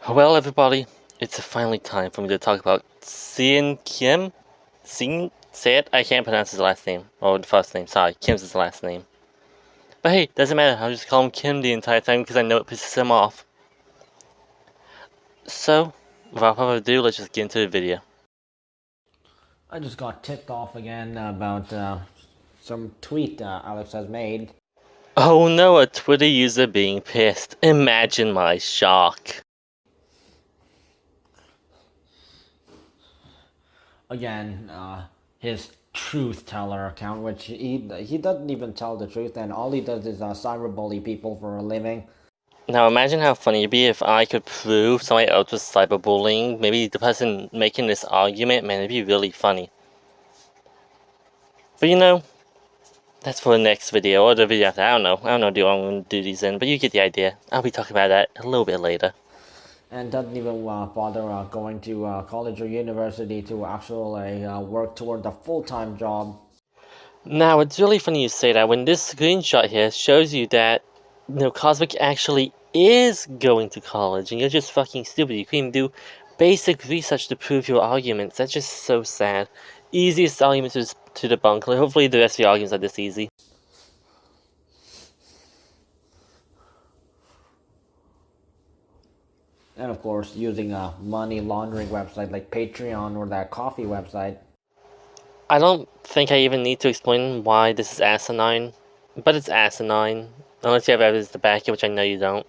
Well, everybody, it's finally time for me to talk about Sean Kim. Say it? I can't pronounce his last name. Or the first name, sorry. Kim's his last name. But hey, doesn't matter. I'll just call him Kim the entire time because I know it pisses him off. So, without further ado, let's just get into the video. I just got tipped off again about some tweet Alex has made. Oh no, a Twitter user being pissed. Imagine my shock. Again, his truth teller account, which he doesn't even tell the truth, and all he does is cyberbully people for a living. Now imagine how funny it'd be if I could prove somebody else was cyberbullying. Maybe the person making this argument, man, it'd be really funny. But you know, that's for the next video, or the video after. I don't know how I'm gonna do these in, but you get the idea. I'll be talking about that a little bit later. And doesn't even bother going to college or university to actually work toward a full-time job. Now, it's really funny you say that when this screenshot here shows you that, Cosmic actually is going to college, and you're just fucking stupid. You couldn't even do basic research to prove your arguments. That's just so sad. Easiest argument to debunk. Hopefully the rest of the arguments are this easy. And of course, using a money laundering website like Patreon or that coffee website. I don't think I even need to explain why this is asinine, but it's asinine. Unless you have evidence to back it, which I know you don't.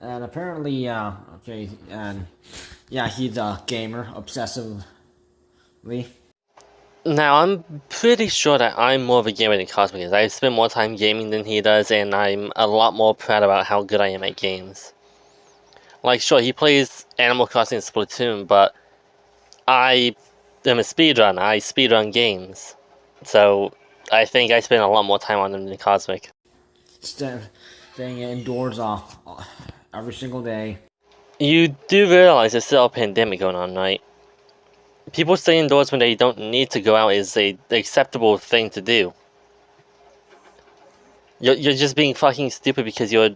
And apparently, okay, and yeah, he's a gamer, obsessively. Now, I'm pretty sure that I'm more of a gamer than Cosmic is. I spend more time gaming than he does, and I'm a lot more proud about how good I am at games. Like, sure, he plays Animal Crossing and Splatoon, but I am a speedrunner. I speedrun games. So, I think I spend a lot more time on them than Cosmic. Staying indoors every single day. You do realize there's still a pandemic going on, right? People stay indoors when they don't need to go out is a acceptable thing to do. You're just being fucking stupid because you're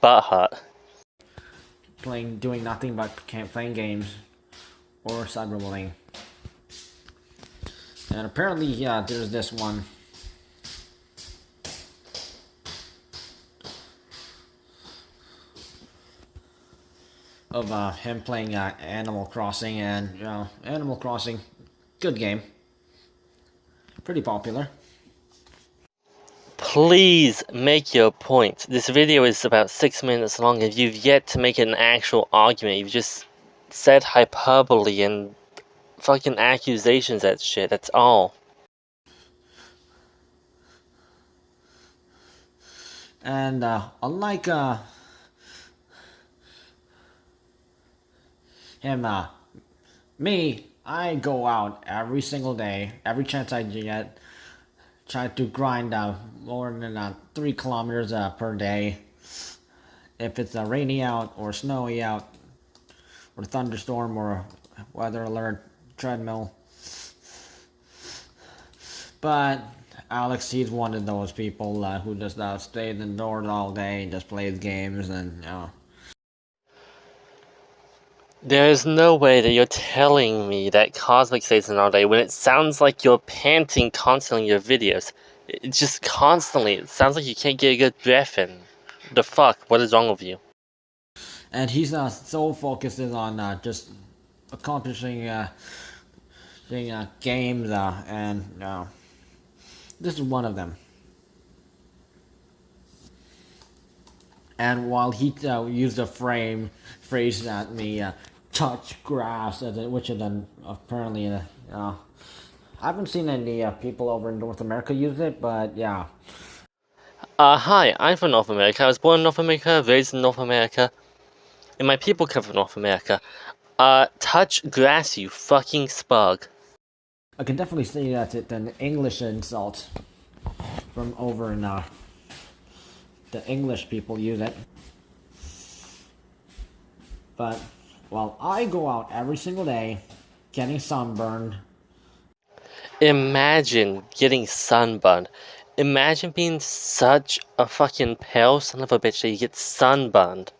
butt hurt. Doing nothing but playing games or cyberbullying. And apparently, yeah, there's this one. Of him playing Animal Crossing, and Animal Crossing, good game, pretty popular. Please make your point. This video is about 6 minutes long and you've yet to make an actual argument. You've just said hyperbole and fucking accusations at shit, that's all. And unlike him, me, I go out every single day, every chance I get, try to grind more than 3 kilometers per day. If it's rainy out or snowy out or thunderstorm or weather alert, treadmill. But Alex, he's one of those people who just stays indoors all day and just plays games and There is no way that you're telling me that Cosmic stays in all day when it sounds like you're panting constantly in your videos. It's just constantly. It sounds like you can't get a good breath in. The fuck? What is wrong with you? And he's so focused on just accomplishing games, and this is one of them. And while he used a phrase at me, touch grass, which is apparently, I haven't seen any people over in North America use it, but yeah. Hi, I'm from North America. I was born in North America, raised in North America, and my people come from North America. Touch grass, you fucking spug. I can definitely say that it's an English insult from over in the English people use it. But while I go out every single day getting sunburned. Imagine getting sunburned. Imagine being such a fucking pale son of a bitch that you get sunburned.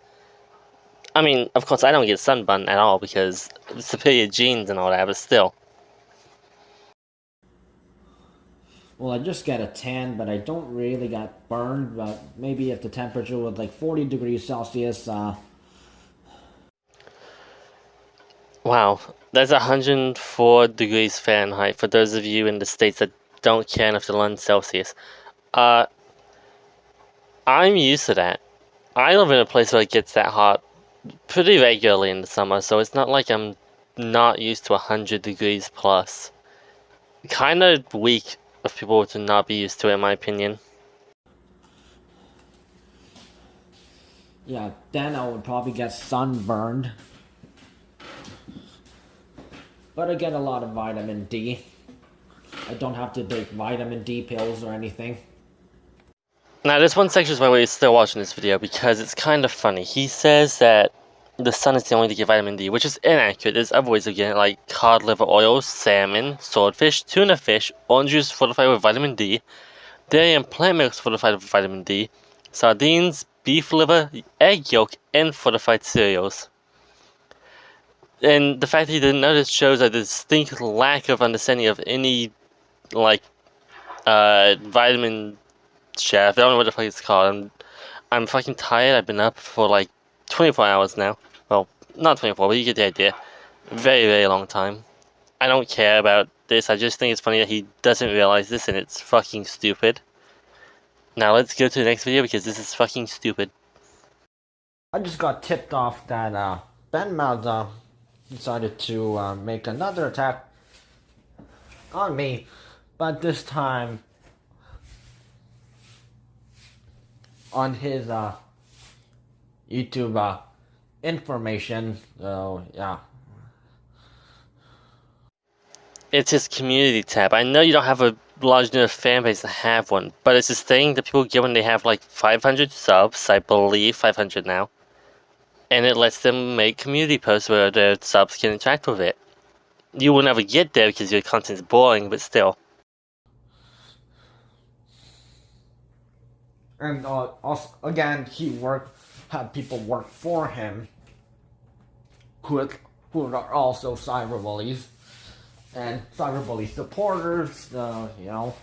I mean, of course, I don't get sunburn at all because superior genes and all that, but still. Well, I just get a tan, but I don't really get burned. But maybe if the temperature was like 40 degrees Celsius, Wow, that's 104 degrees Fahrenheit for those of you in the States that don't care enough to learn Celsius. Uh, I'm used to that. I live in a place where it gets that hot pretty regularly in the summer, so it's not like I'm not used to 100 degrees plus. Kind of weak of people to not be used to it, in my opinion. yeah, then I would probably get sunburned. But I get a lot of vitamin D. I don't have to take vitamin D pills or anything. Now, there's one section why we're still watching this video because it's kind of funny. He says that the sun is the only way to get vitamin D, which is inaccurate. There's other ways of getting it, like cod liver oil, salmon, swordfish, tuna fish, orange juice fortified with vitamin D, dairy and plant milks fortified with vitamin D, sardines, beef liver, egg yolk, and fortified cereals. And the fact that he didn't know this shows a distinct lack of understanding of any, like, vitamin chef. I don't know what the fuck it's called. I'm fucking tired. I've been up for like 24 hours now. Well, not 24, but you get the idea. Very, very long time. I don't care about this. I just think it's funny that he doesn't realize this and it's fucking stupid. Now let's go to the next video because this is fucking stupid. I just got tipped off that Ben Malza decided to make another attack on me, but this time on his YouTube information. So yeah. It's his community tab. I know you don't have a large enough fan base to have one, but it's this thing that people get when they have like 500 subs, I believe 500 now. And it lets them make community posts where their subs can interact with it. You will never get there because your content's boring, but still. And also, again, he had people work for him who are also cyberbullies and cyberbully supporters. You know,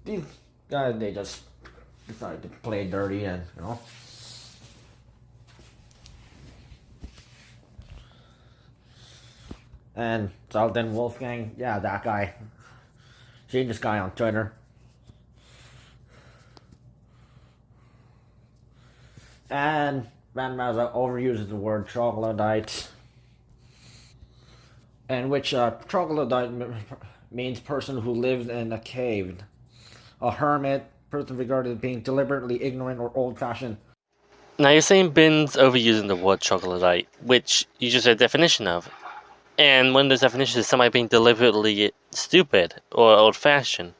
these guys, they just decided to play dirty and, you know. And so then Wolfgang, yeah, that guy. Seen this guy on Twitter. And Van Mazza overuses the word troglodyte, in which troglodyte means person who lives in a cave. A hermit, person regarded as being deliberately ignorant or old-fashioned. Now you're saying Ben's overusing the word troglodyte, which you just read a definition of. And one of those definitions is somebody being deliberately stupid or old-fashioned.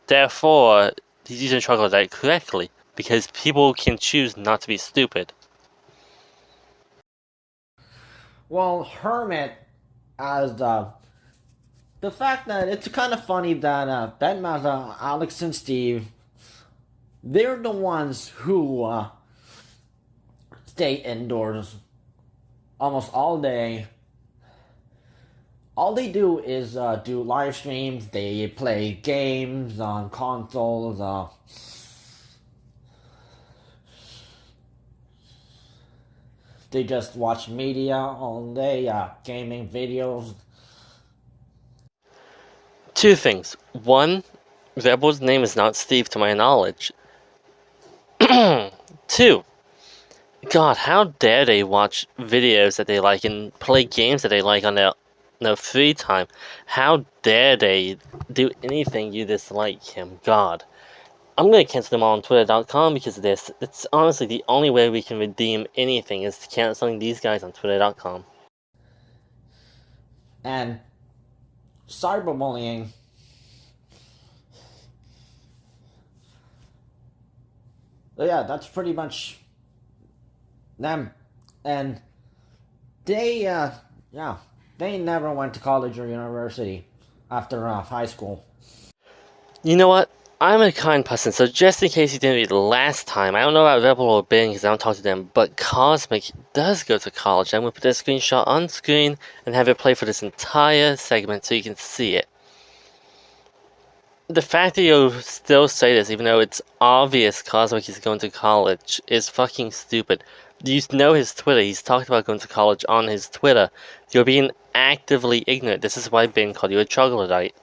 Therefore, he's using troglodyte correctly, because people can choose not to be stupid. Well, hermit, as the fact that it's kind of funny that Ben Mazza, Alex, and Steve, they're the ones who stay indoors almost all day. All they do is do live streams. They play games on consoles. They just watch media all day, gaming videos. Two things. One, Rebel's name is not Steve to my knowledge. Two, God, how dare they watch videos that they like and play games that they like on their free time? How dare they do anything you dislike him? God. I'm going to cancel them all on Twitter.com because of this. It's honestly the only way we can redeem anything is canceling these guys on Twitter.com. And cyberbullying. So yeah, that's pretty much them. And they, they never went to college or university after high school. You know what? I'm a kind person, so just in case you didn't read last time, I don't know about Rebel or Bing because I don't talk to them, but Cosmic does go to college. I'm going to put a screenshot on screen and have it play for this entire segment so you can see it. The fact that you still say this, even though it's obvious Cosmic is going to college, is fucking stupid. You know his Twitter. He's talked about going to college on his Twitter. You're being actively ignorant. This is why Ben called you a troglodyte.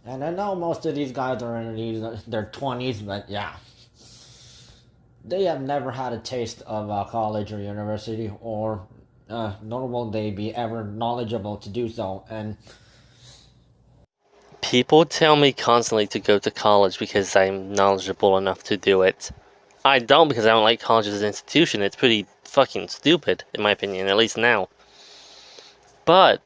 And I know most of these guys are in their 20s, but yeah. They have never had a taste of college or university, or nor will they be ever knowledgeable to do so. And People tell me constantly to go to college because I'm knowledgeable enough to do it. I don't because I don't like college as an institution. It's pretty fucking stupid, in my opinion, at least now. But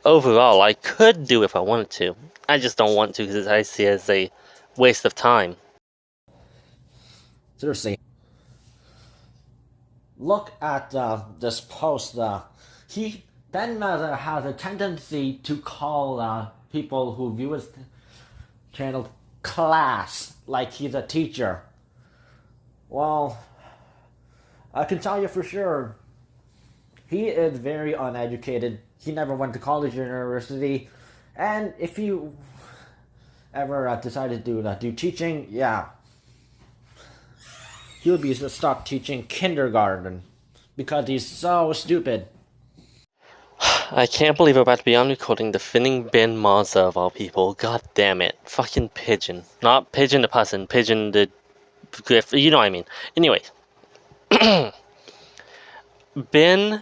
overall, I could do if I wanted to. I just don't want to because I see it as a waste of time. seriously, look at this post. He Ben has a tendency to call people who view his channel class, like he's a teacher. Well, I can tell you for sure, he is very uneducated. He never went to college or university, and if you ever decided to do teaching, yeah, he would be stuck teaching kindergarten because he's so stupid. I can't believe we're about to be on recording defending Ben Maza of all people. God damn it. Fucking pigeon. Not pigeon the person, pigeon the griff. You know what I mean. Anyway. Ben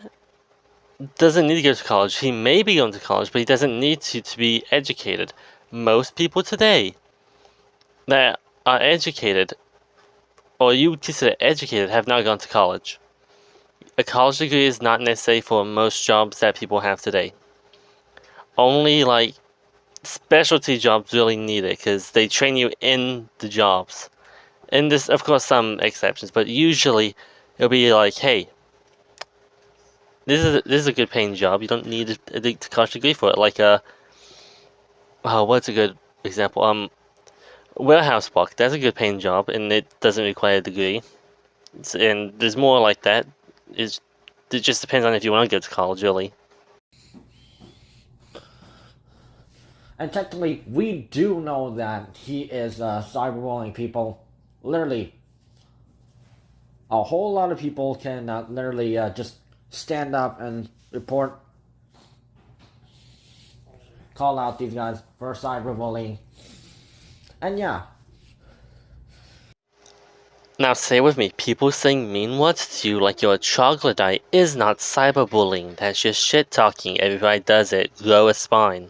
doesn't need to go to college. He may be going to college, but he doesn't need to be educated. Most people today that are educated, or you would consider educated, have not gone to college. A college degree is not necessary for most jobs that people have today. Only like specialty jobs really need it because they train you in the jobs. And there's of course some exceptions, but usually it'll be like, hey, this is a good paying job. You don't need a college degree for it. Like what's a good example? Warehouse work. That's a good paying job, and it doesn't require a degree. And there's more like that. It just depends on if you want to go to college, really. And technically, we do know that he is cyberbullying people. Literally, a whole lot of people can literally just stand up and report, call out these guys for cyberbullying. And yeah. Now say with me, people saying mean words to you like you're a troglodyte is not cyberbullying. That's just shit talking. Everybody does it. Grow a spine.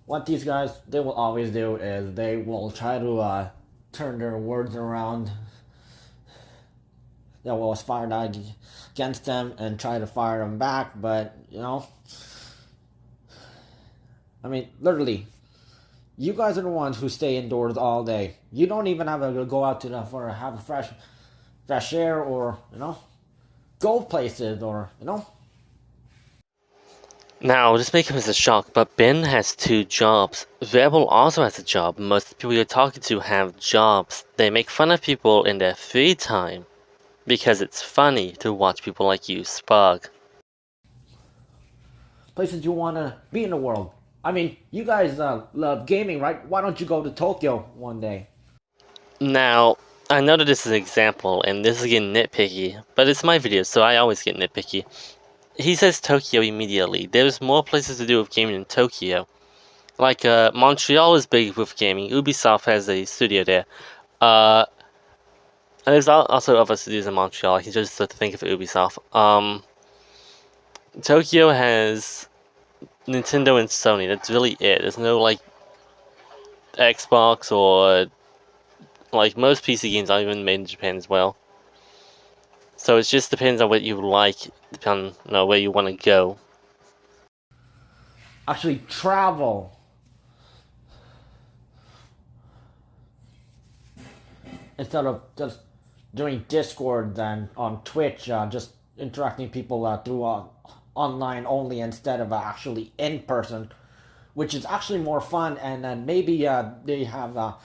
What these guys, they will always do is they will try to turn their words around that was fired out against them and try to fire them back, but I mean, literally, you guys are the ones who stay indoors all day. You don't even have to go out for have a fresh air, or go places, or Now, this may come as a shock, but Ben has 2 jobs. Rebel also has a job. Most people you're talking to have jobs. They make fun of people in their free time because it's funny to watch people like you spug. places you want to be in the world. I mean, you guys love gaming, right? Why don't you go to Tokyo one day? Now, I know that this is an example, and this is getting nitpicky, but it's my video, so I always get nitpicky. He says Tokyo immediately. There's more places to do with gaming in Tokyo. Like, Montreal is big with gaming. Ubisoft has a studio there. And there's also other studios in Montreal. I can just think of Ubisoft. Tokyo has Nintendo and Sony. That's really it. There's no, like, Xbox or, like, most PC games aren't even made in Japan as well. So it just depends on what you like, depending on where you want to go. Actually, travel. Instead of just doing Discord and on Twitch, just interacting people through online only instead of actually in person, which is actually more fun. And then maybe they have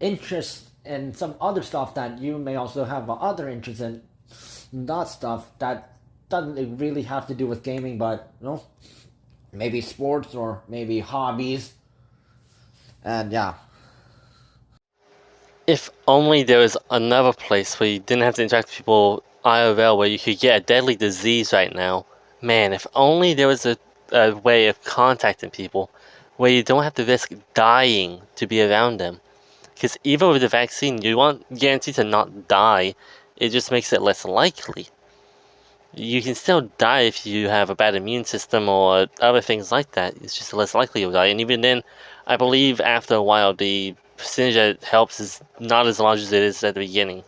interest in some other stuff that you may also have other interest in, not stuff that doesn't really have to do with gaming, but maybe sports or maybe hobbies. And yeah. If only there was another place where you didn't have to interact with people IRL, where you could get a deadly disease right now. Man, if only there was a way of contacting people where you don't have to risk dying to be around them. Because even with the vaccine, you want guaranteed to not die. It just makes it less likely. You can still die if you have a bad immune system or other things like that. It's just less likely you'll die. And even then, I believe after a while, the percentage that helps is not as large as it is at the beginning.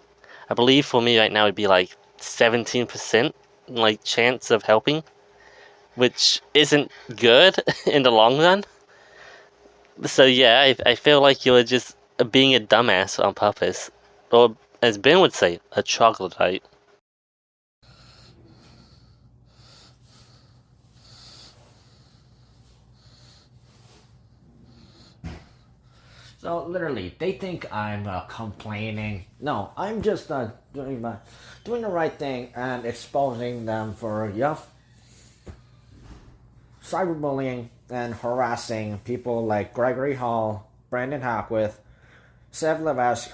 I believe for me right now it'd be like 17% like chance of helping, which isn't good in the long run. So yeah, I feel like you're just being a dumbass on purpose. Or as Ben would say, a troglodyte. So literally, they think I'm complaining. No, I'm just doing the right thing and exposing them for cyberbullying and harassing people like Gregory Hall, Brandon Hackwith, Sev Levesque.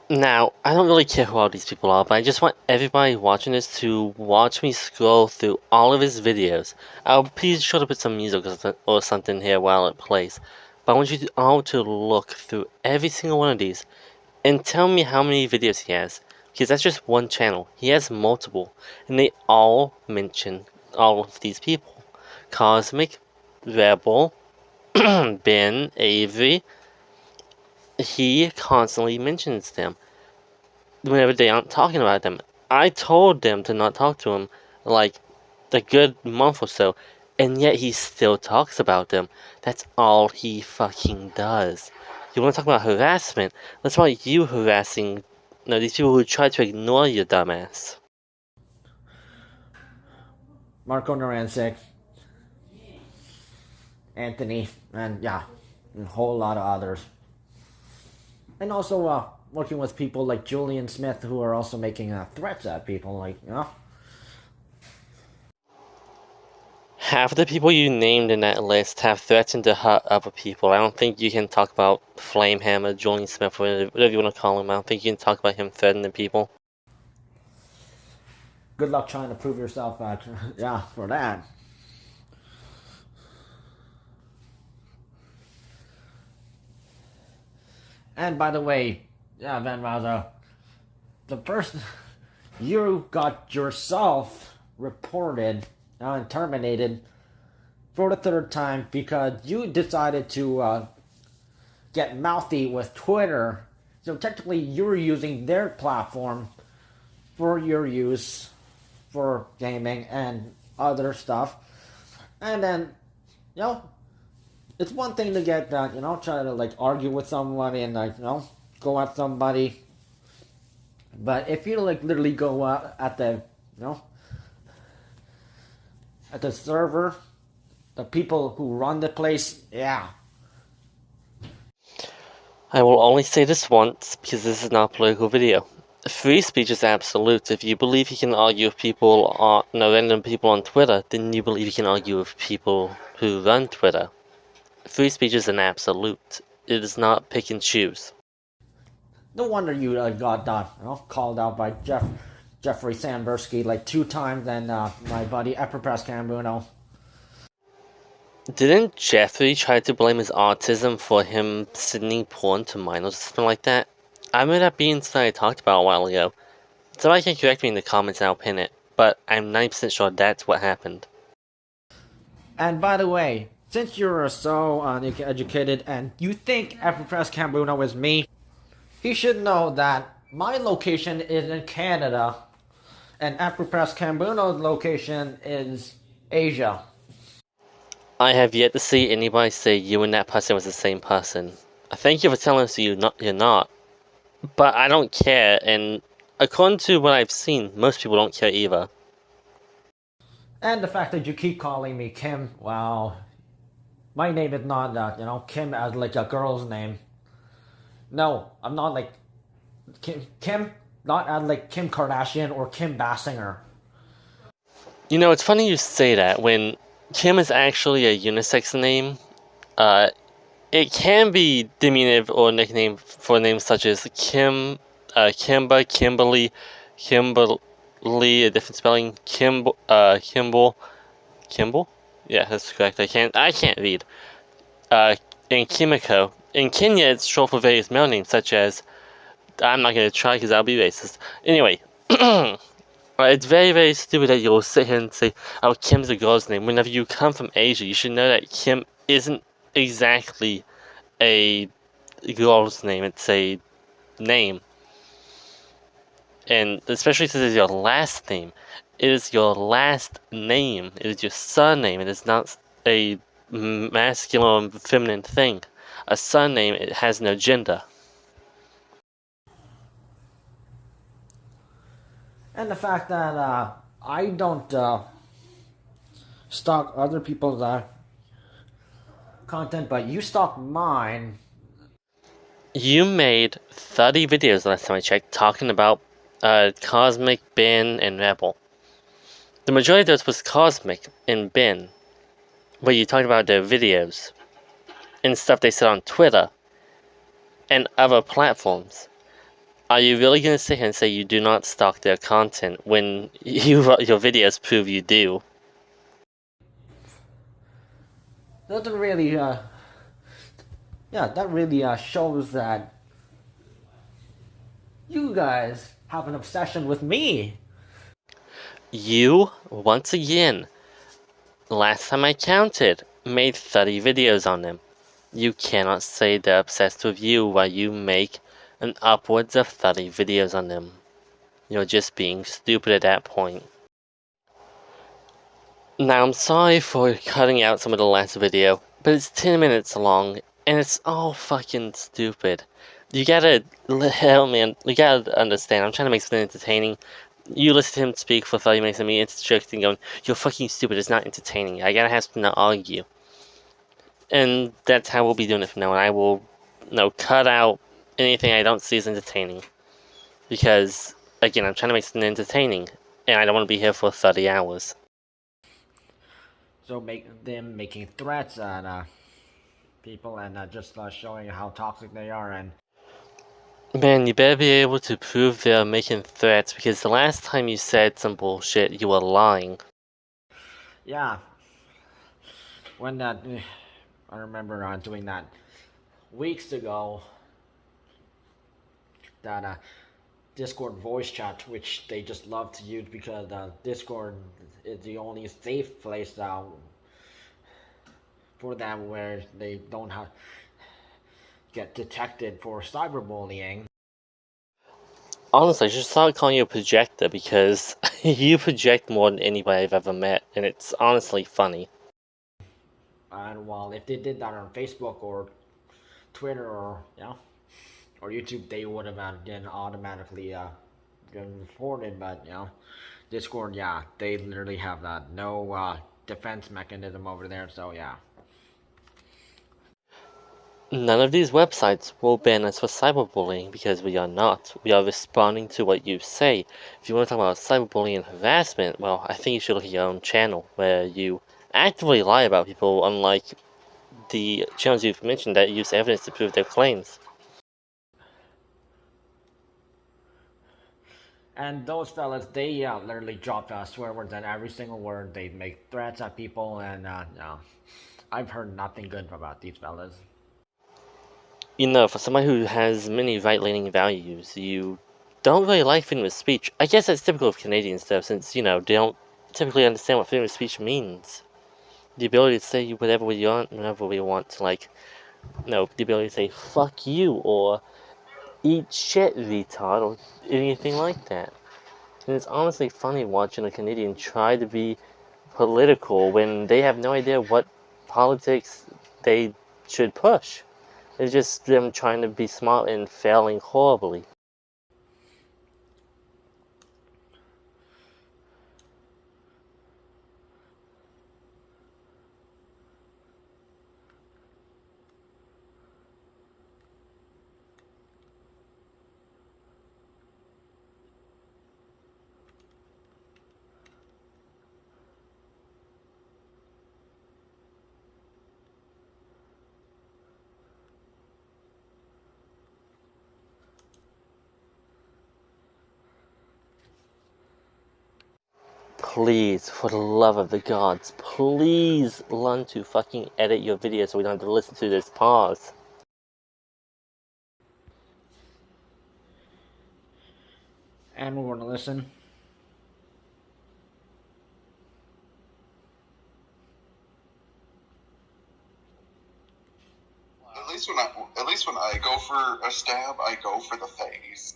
Now, I don't really care who all these people are, but I just want everybody watching this to watch me scroll through all of his videos. I'll be sure to put some music or something here while it plays. But I want you all to look through every single one of these and tell me how many videos he has. Because that's just one channel. He has multiple. And they all mention all of these people. Cosmic, Rebel, Ben, Avery. He constantly mentions them whenever they aren't talking about them. I told them to not talk to him like a good month or so, and yet he still talks about them. That's all he fucking does. You want to talk about harassment? Let's talk about you harassing these people who try to ignore your dumbass. Marco Narancic, Anthony, and yeah, a whole lot of others. And also working with people like Julian Smith who are also making threats at people, Half of the people you named in that list have threatened to hurt other people. I don't think you can talk about Flamehammer, Julian Smith, whatever you want to call him. I don't think you can talk about him threatening people. Good luck trying to prove yourself for that. And by the way, Van Raza, the person you got yourself reported and terminated for the third time because you decided to get mouthy with Twitter. So technically, you're using their platform for your use for gaming and other stuff. And then, it's one thing to get that, try to argue with somebody and go at somebody. But if you literally go at the, at the server, the people who run the place, yeah. I will only say this once because this is not a political video. Free speech is absolute. If you believe you can argue with people random people on Twitter, then you believe you can argue with people who run Twitter. Free speech is an absolute. It is not pick and choose. No wonder you got called out by Jeffrey Sambursky 2 times, and my buddy Epipress Cambuno. Didn't Jeffrey try to blame his autism for him sending porn to minors or something like that? I remember that being something I talked about a while ago. Somebody can correct me in the comments and I'll pin it, but I'm 90% sure that's what happened. And by the way, since you're so uneducated and you think Epipress Cambuno is me, you should know that my location is in Canada and Epipress Cambuno's location is Asia. I have yet to see anybody say you and that person was the same person. Thank you for telling us you're not. But I don't care, and according to what I've seen, most people don't care either. And the fact that you keep calling me Kim, well, my name is not Kim as like a girl's name. No, I'm not like Kim, not as like Kim Kardashian or Kim Basinger. You know, it's funny you say that when Kim is actually a unisex name. Uh, it can be diminutive or nickname for names such as Kim, Kimba, Kimberly, a different spelling, Kimball. Yeah, that's correct. I can't read. And Kimiko. In Kenya, it's short for various male names such as. I'm not gonna try because I'll be racist. Anyway. It's very, very stupid that you'll sit here and say, oh, Kim's a girl's name. Whenever you come from Asia, you should know that Kim isn't exactly a girl's name. It's a name. And especially since it's your last name. It is your last name. It is your surname. It is not a masculine or feminine thing. A surname, it has no gender. And the fact that I don't stalk other people's content, but you stalk mine. You made 30 videos last time I checked talking about Cosmic, Ben, and Rebel. The majority of those was Cosmic and Ben, where you talked about their videos and stuff they said on Twitter and other platforms. Are you really going to sit here and say you do not stalk their content when your videos prove you do? Doesn't really that really shows that you guys have an obsession with me. You, once again, last time I counted, made 30 videos on them. You cannot say they're obsessed with you while you make an upwards of 30 videos on them. You're just being stupid at that point. Now, I'm sorry for cutting out some of the last video, but it's 10 minutes long, and it's all fucking stupid. You gotta help me, you gotta understand, I'm trying to make something entertaining. You listen to him speak for 30 minutes and me interjecting going, you're fucking stupid, it's not entertaining. I gotta have something to argue. And that's how we'll be doing it from now on. I will, cut out anything I don't see as entertaining. Because, again, I'm trying to make something entertaining, and I don't want to be here for 30 hours. So make them making threats at people and just showing how toxic they are. And Man, you better be able to prove they're making threats, because the last time you said some bullshit, you were lying. yeah, when that I remember doing that weeks ago. That Discord voice chat, which they just love to use because Discord is the only safe place for them where they don't get detected for cyberbullying. Honestly, I should start calling you a projector, because you project more than anybody I've ever met, and it's honestly funny. And well, if they did that on Facebook or Twitter or or YouTube, they would have been automatically been reported. But Discord, yeah, they literally have that no defense mechanism over there. So yeah. None of these websites will ban us for cyberbullying, because we are not. We are responding to what you say. If you want to talk about cyberbullying and harassment, well, I think you should look at your own channel, where you actively lie about people, unlike the channels you've mentioned that use evidence to prove their claims. And those fellas, they literally dropped swear words at every single word. They make threats at people, and I've heard nothing good about these fellas. For someone who has many right-leaning values, you don't really like freedom of speech. I guess that's typical of Canadians, though, since, they don't typically understand what freedom of speech means. The ability to say whatever we want, whenever we want, the ability to say, fuck you, or eat shit, retard, or anything like that. And it's honestly funny watching a Canadian try to be political when they have no idea what politics they should push. It's just them trying to be smart and failing horribly. please, for the love of the gods, please learn to fucking edit your videos so we don't have to listen to this pause. And we're gonna listen. At least when I go for a stab, I go for the face.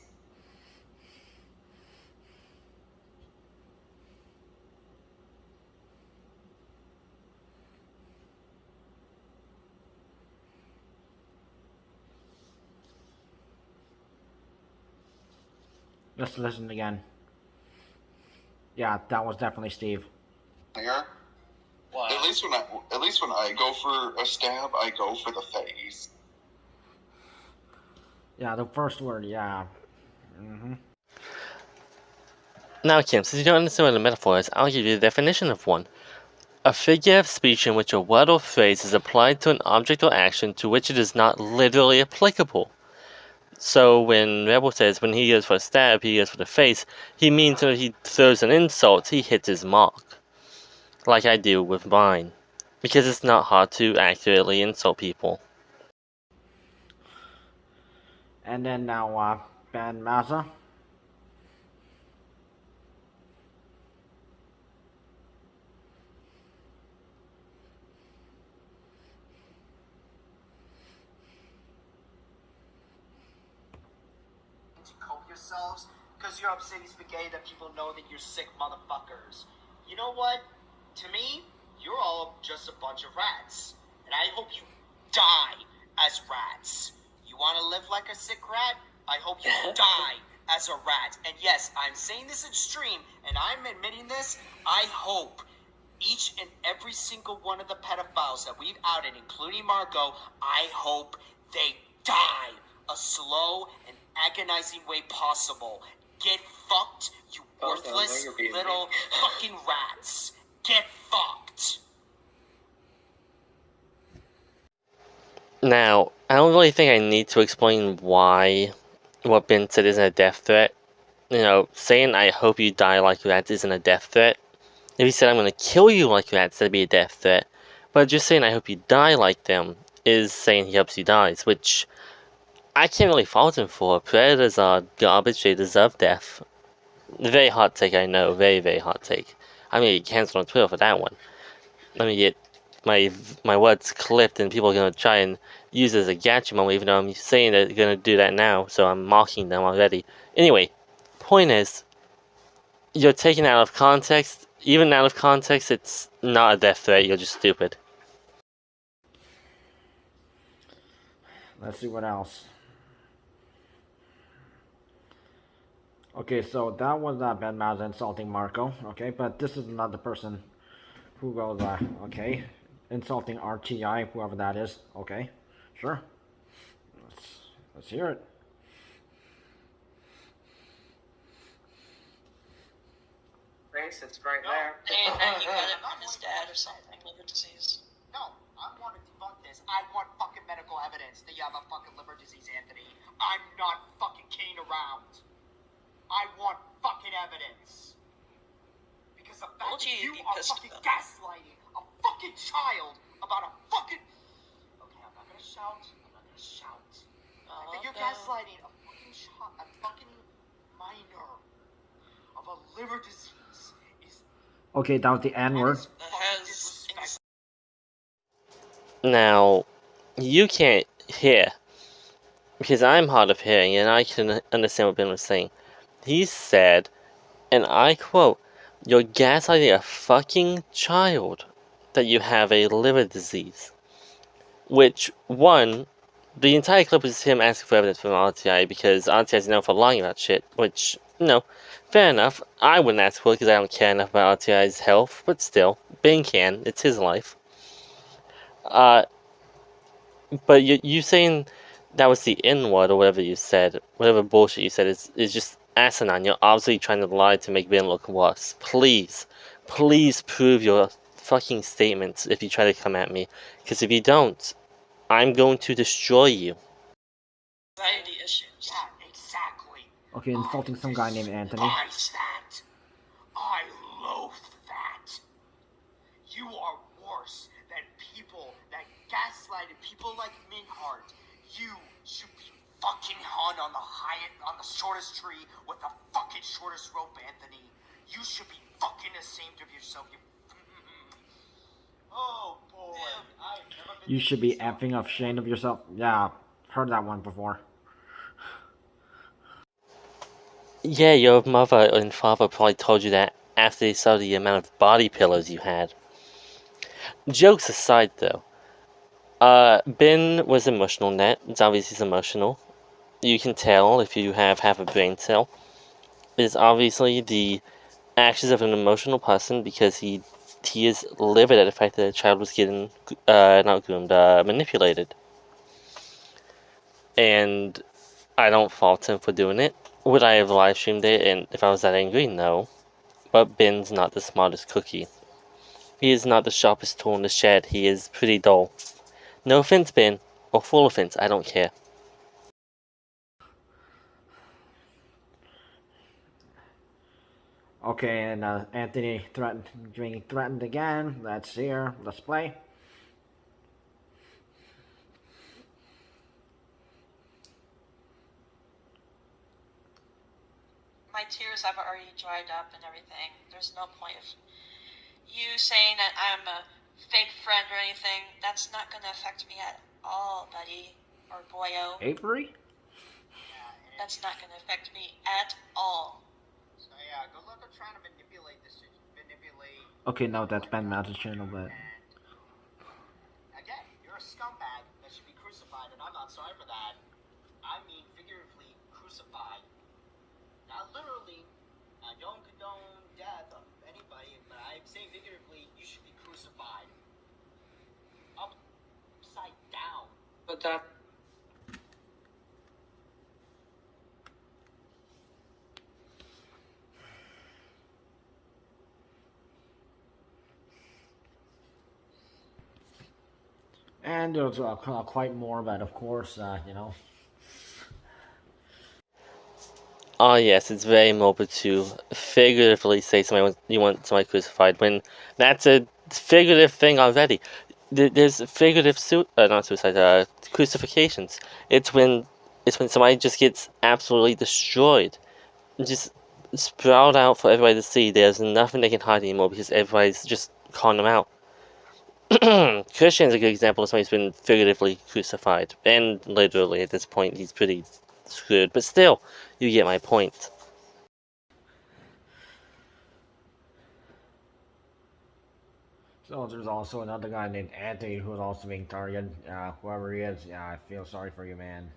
Let's listen again. Yeah, that was definitely Steve. Here. What? At least when I go for a stab, I go for the face. Yeah, the first word, yeah. Now, Kim, since you don't understand what a metaphor is, I'll give you the definition of one. A figure of speech in which a word or phrase is applied to an object or action to which it is not literally applicable. So when Rebel says when he goes for a stab, he goes for the face, he means when he throws an insult, he hits his mark. Like I do with mine. Because it's not hard to accurately insult people. And then now, Ben Mazza. Yourselves because you're upsetting spaghetti that people know that you're sick motherfuckers. You know what? To me, you're all just a bunch of rats. And I hope you die as rats. You want to live like a sick rat? I hope you die as a rat. And yes, I'm saying this in stream, and I'm admitting this. I hope each and every single one of the pedophiles that we've outed, including Marco, I hope they die a slow and agonizing way possible. Get fucked, you worthless little fucking rats. Get fucked. Now, I don't really think I need to explain why what Ben said isn't a death threat. You know, saying I hope you die like rats isn't a death threat. If he said I'm gonna kill you like rats, that'd be a death threat. But just saying I hope you die like them is saying he hopes you dies, which I can't really fault him for. Predators are garbage, they deserve death. Very hot take, I know. Very, very hot take. I'm gonna get cancelled on Twitter for that one. Let me get my words clipped and people are gonna try and use it as a gotcha moment, even though I'm saying they're gonna do that now, so I'm mocking them already. Anyway, point is, you're taken out of context. Even out of context, it's not a death threat, you're just stupid. Let's see what else. Okay, so that was Ben Mazza insulting Marco, okay, but this is another person who goes, okay, insulting RTI, whoever that is, okay, sure. Let's hear it. Grace, it's right there. Hey, man, you got it on his dad or something, liver disease. No, I want to debunk this. I want fucking medical evidence that you have a fucking liver disease, Anthony. I'm not fucking kidding around. I want fucking evidence. Because the fact that you are fucking gaslighting a fucking child about a fucking... Okay, I'm not gonna shout. I think you're gaslighting a fucking minor of a liver disease. Okay, that was the N-word. Now, you can't hear, because I'm hard of hearing and I can understand what Ben was saying. He said, and I quote, "You're gaslighting a fucking child that you have a liver disease." Which, one, the entire clip was him asking for evidence from RTI because RTI is known for lying about shit, which, no, fair enough. I wouldn't ask for it because I don't care enough about RTI's health, but still, Ben can. It's his life. But you saying that was the N-word or whatever you said, whatever bullshit you said is just asinine. You're obviously trying to lie to make Ben look worse. Please prove your fucking statements if you try to come at me. Because if you don't, I'm going to destroy you. Anxiety issues. Yeah, exactly. Okay, insulting some guy named Anthony. That. I loathe people like Minhart. You should be fucking hung on the shortest tree with the fucking shortest rope, Anthony. You should be fucking ashamed of yourself, you. Oh boy, I've never been. You should be effing ashamed of yourself. Yeah, heard that one before. Yeah, your mother and father probably told you that after they saw the amount of body pillows you had. Jokes aside, though, Ben was emotional in that. It's obvious he's emotional. You can tell if you have half a brain cell. It's obviously the actions of an emotional person because he is livid at the fact that a child was getting not groomed, manipulated. And I don't fault him for doing it. Would I have live streamed it and if I was that angry? No. But Ben's not the smartest cookie. He is not the sharpest tool in the shed. He is pretty dull. No offense, Ben. Or full offense, I don't care. Okay, and Anthony being threatened again. Let's see here. Let's play. My tears have already dried up and everything. There's no point of you saying that I'm a fake friend or anything. That's not going to affect me at all, buddy. Or boyo. Avery? That's not going to affect me at all. So yeah, good luck on trying to manipulate. Okay, no, that's Ben Maz's channel, but... Again, you're a scumbag that should be crucified, and I'm not sorry for that. I mean figuratively crucified. Not literally. I don't condone death of anybody, but I'm saying figuratively, you should be crucified. Upside down. But that... And there's quite more, but of course, you know. Oh yes, it's very morbid to figuratively say you want somebody crucified when that's a figurative thing already. There's figurative not suicide, crucifixions. It's when somebody just gets absolutely destroyed, just sprawled out for everybody to see. There's nothing they can hide anymore because everybody's just calling them out. Christian's a good example of somebody who's been figuratively crucified, and literally at this point he's pretty screwed. But still, you get my point. So there's also another guy named Anthony who's also being targeted. Whoever he is, yeah, I feel sorry for you, man.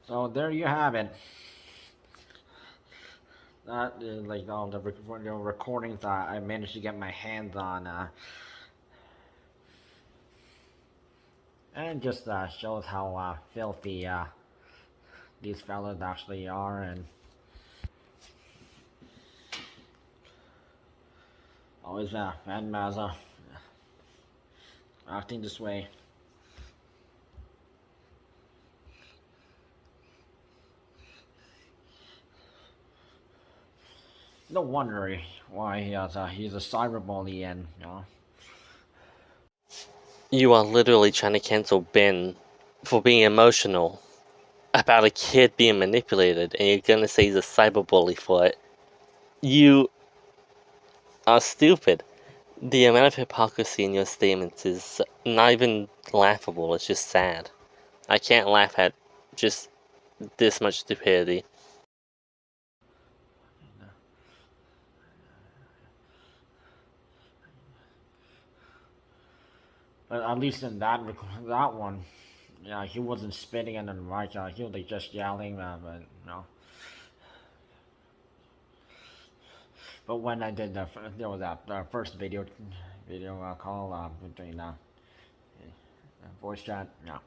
So there you have it. That is like all the recordings that I managed to get my hands on, and just shows how filthy these fellas actually are, and always Ben Maza acting this way. No wonder why he's a cyberbully, and you know. You are literally trying to cancel Ben for being emotional about a kid being manipulated, and you're gonna say he's a cyberbully for it. You are stupid. The amount of hypocrisy in your statements is not even laughable, it's just sad. I can't laugh at just this much stupidity. But at least in that one, yeah, he wasn't spitting in the mic. He was like just yelling, but you know. But when I did there was that first video call between voice chat, yeah,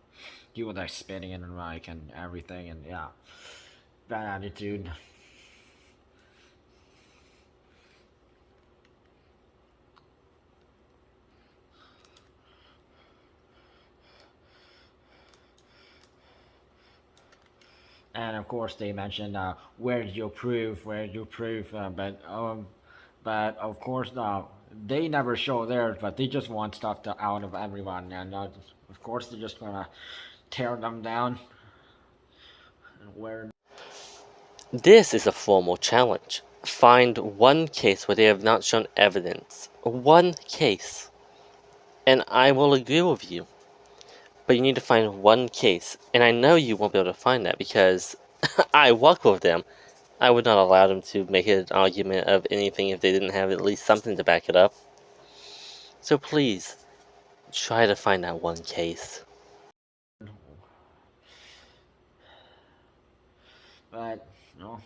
he was like spitting in the mic and everything, and yeah, bad attitude. and of course they mentioned where's your proof, where's your proof, but of course they never show theirs, but they just want stuff out of everyone, and of course they're just gonna tear them down. Where This is a formal challenge. Find one case where they have not shown evidence. One case. And I will agree with you. But you need to find one case. And I know you won't be able to find that because I work with them. I would not allow them to make an argument of anything if they didn't have at least something to back it up. So please, try to find that one case. but no,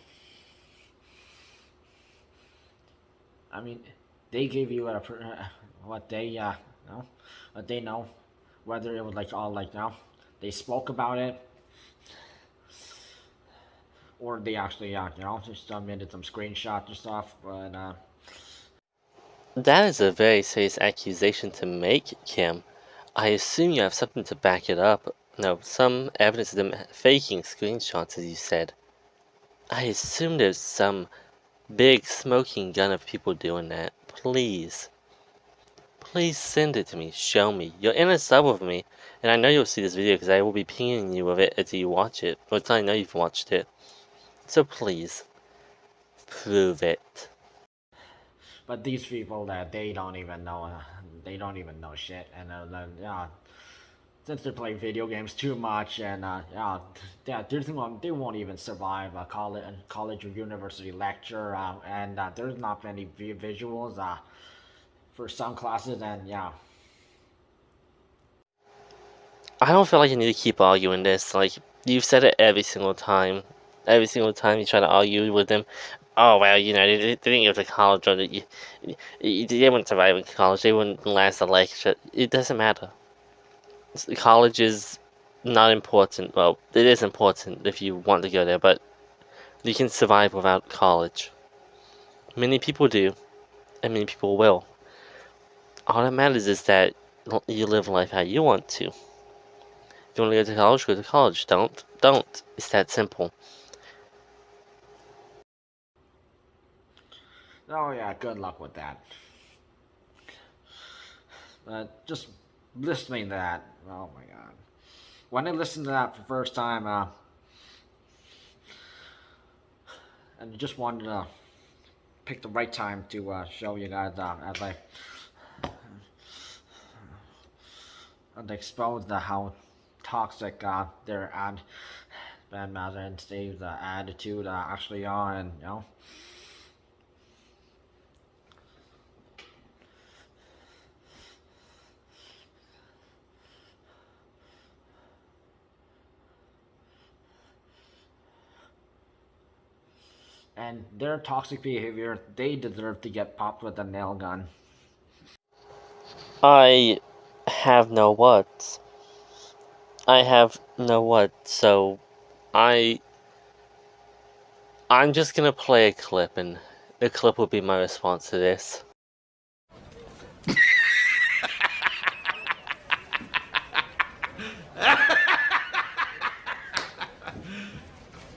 I mean, they give you what they know, what they know, whether it was like all like they spoke about it, or they actually just submitted some screenshots and stuff. But That is a very serious accusation to make, Kim. I assume you have something to back it up. No, some evidence of them faking screenshots, as you said. I assume there's some big smoking gun of people doing that. Please. Please send it to me. Show me. You're in a sub with me, and I know you'll see this video because I will be pinging you with it until you watch it. Or until I know you've watched it. So please, prove it. but these people that they don't even know shit, and since they play video games too much, and they won't even survive a college or university lecture, and there's not many visuals for some classes, and I don't feel like you need to keep arguing this. Like, you've said it every single time. Every single time you try to argue with them. Oh, well, they didn't go to college, or they wouldn't survive in college. They wouldn't last a lecture. It doesn't matter. College is not important. Well, it is important if you want to go there, but you can survive without college. Many people do, and many people will. All that matters is that you live life how you want to. If you want to go to college, go to college. Don't. It's that simple. oh yeah, good luck with that. But just listening to that, oh my god. When I listened to that for the first time, and just wanted to pick the right time to show you guys as I expose how toxic their Ben Mazur and Steve's attitude actually are, and and their toxic behavior, they deserve to get popped with a nail gun. I have no words. So I'm just gonna play a clip, and the clip will be my response to this.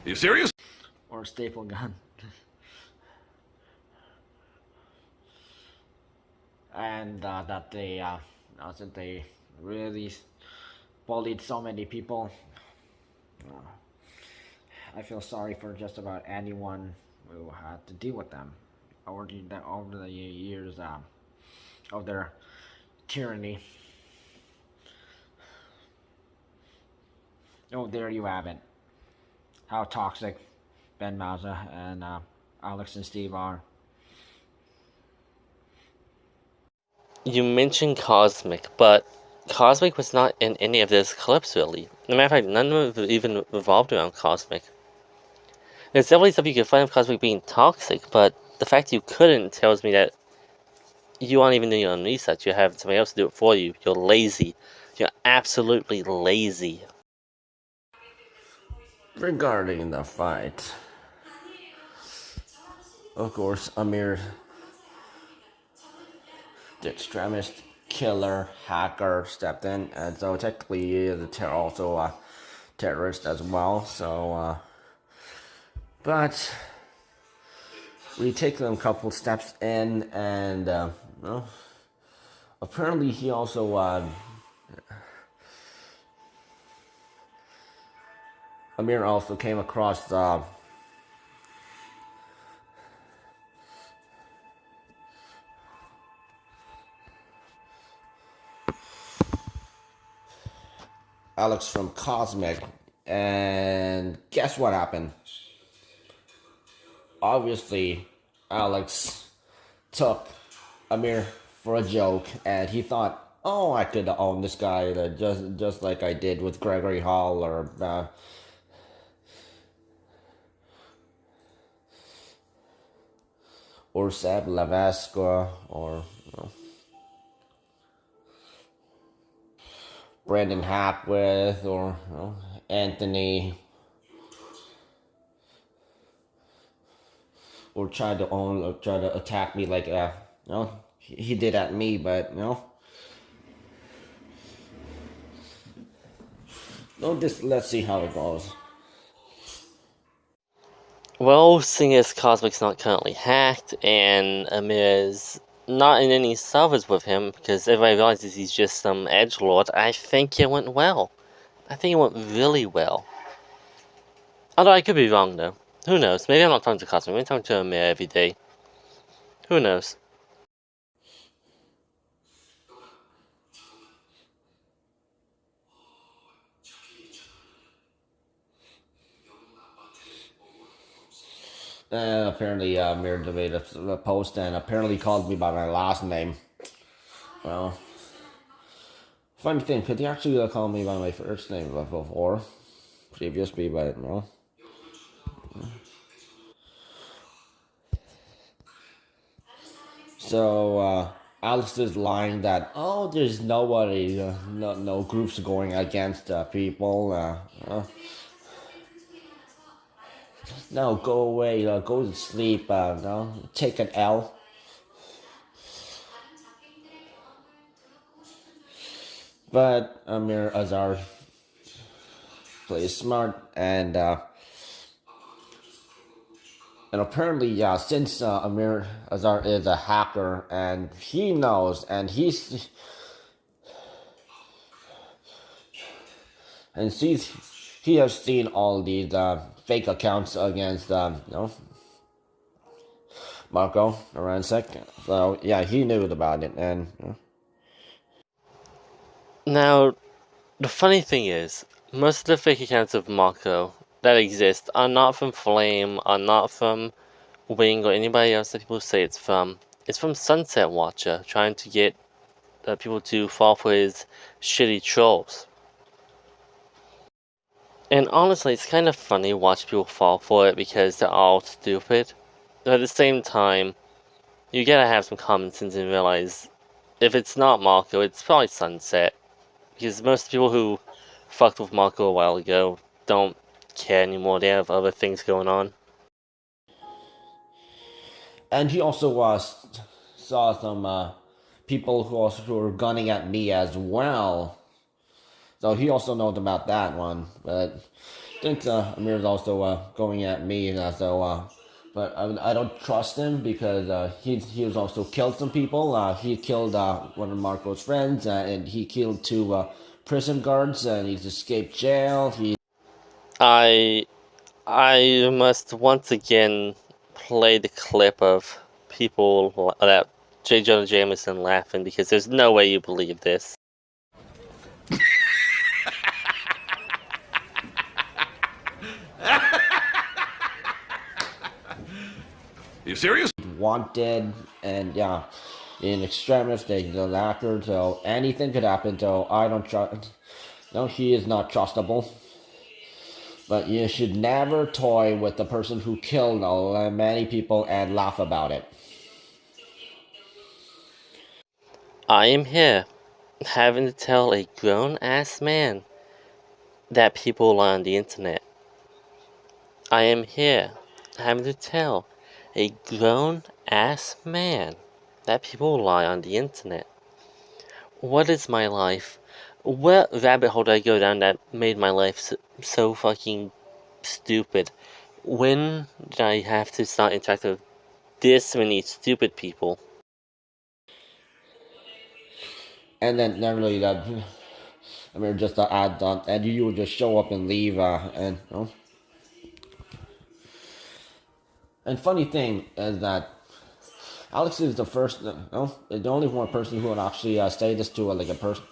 You serious? Or a staple gun. And that they since they really bullied so many people, I feel sorry for just about anyone who had to deal with them over the years of their tyranny. Oh, there you have it. How toxic Ben Mazur and Alex and Steve are. You mentioned Cosmic, but Cosmic was not in any of those clips, really. As a matter of fact, none of them even revolved around Cosmic. There's definitely stuff you could find of Cosmic being toxic, but the fact you couldn't tells me that you aren't even doing your own research. You're having somebody else do it for you. You're lazy. You're absolutely lazy. Regarding the fight, of course, Amir, the extremist, killer, hacker, stepped in, and so technically he is also a terrorist as well. So But we take them a couple steps in, and well, apparently he also Amir also came across Alex from Cosmic, and guess what happened? Obviously, Alex took Amir for a joke, and he thought, "Oh, I could own this guy just like I did with Gregory Hall or Seb Lavasca or Brandon Hapwith or Anthony, or try to attack me like he did at me, but let's see how it goes." Well, seeing as Cosmic's not currently hacked and Amir is not in any servers with him because everybody realizes he's just some edgelord, I think it went well. I think it went really well. Although I could be wrong though. Who knows? Maybe I'm not talking to Cosmic, maybe I'm talking to Amir every day. Who knows? Apparently, Amir made a post and apparently called me by my last name. Well, funny thing, could he actually call me by my first name before? Previously, but no. So, Alex is lying that, oh, there's nobody, no groups going against people. No, go away, go to sleep, no, take an L. But Amir Azar plays smart, and apparently, since Amir Azar is a hacker, and he knows, and he has seen all these fake accounts against Marco Aransek. So yeah, he knew about it, and Now, the funny thing is, most of the fake accounts of Marco that exist are not from Flame, are not from Wing or anybody else that people say it's from. It's from Sunset Watcher, trying to get people to fall for his shitty trolls. And honestly, it's kind of funny watch people fall for it because they're all stupid. But at the same time, you gotta have some common sense and realize if it's not Marco, it's probably Sunset. Because most people who fucked with Marco a while ago don't care anymore. They have other things going on. And he also saw some people who were gunning at me as well. So he also knows about that one. But I think Amir's also going at me. But I don't trust him because he was also killed some people. He killed one of Marco's friends, and he killed two prison guards, and he's escaped jail. I must once again play the clip of people that J. Jonah Jameson laughing because there's no way you believe this. You serious? Wanted, and in extremis, he's an actor, so anything could happen. So I don't trust. No, he is not trustable. But you should never toy with the person who killed many people and laugh about it. I am here, having to tell a grown-ass man that people lie on the internet. I am here, having to tell a grown-ass man that people lie on the internet. What is my life? What rabbit hole did I go down that made my life so fucking stupid? When did I have to start interacting with this many stupid people? And then normally that, I mean, just the add on, and you would just show up and leave, and you know. And funny thing is that Alex is the first, no, the only one person who would actually say this to like a person,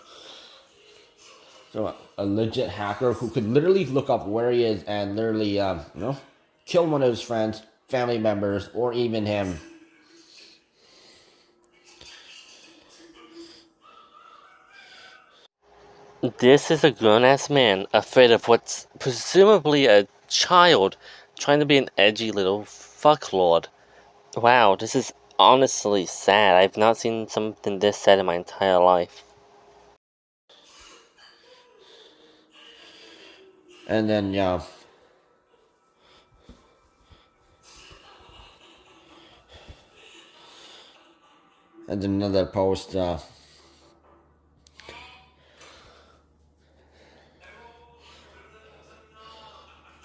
so a legit hacker who could literally look up where he is and literally, kill one of his friends, family members, or even him. This is a grown-ass man afraid of what's presumably a child trying to be an edgy little fucklord. Wow, this is honestly sad. I've not seen something this sad in my entire life. And then, yeah. And then another post,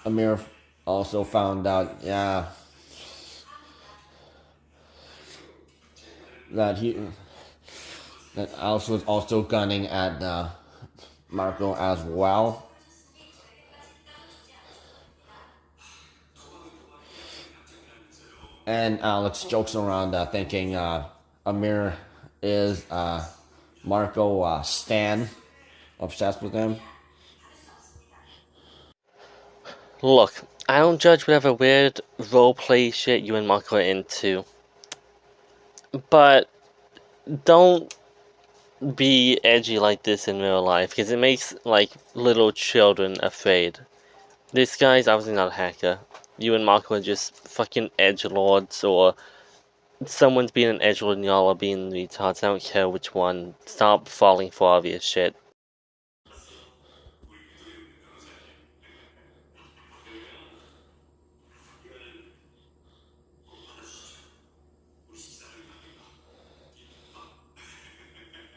Amir also found out, yeah, that Alex was also gunning at Marco as well. And Alex jokes around thinking Amir is Marco Stan, obsessed with him. Look, I don't judge whatever weird roleplay shit you and Marco are into. But don't be edgy like this in real life, because it makes, like, little children afraid. This guy's obviously not a hacker. You and Marco are just fucking edgelords, or someone's being an edgelord and y'all are being retards. I don't care which one. Stop falling for obvious shit.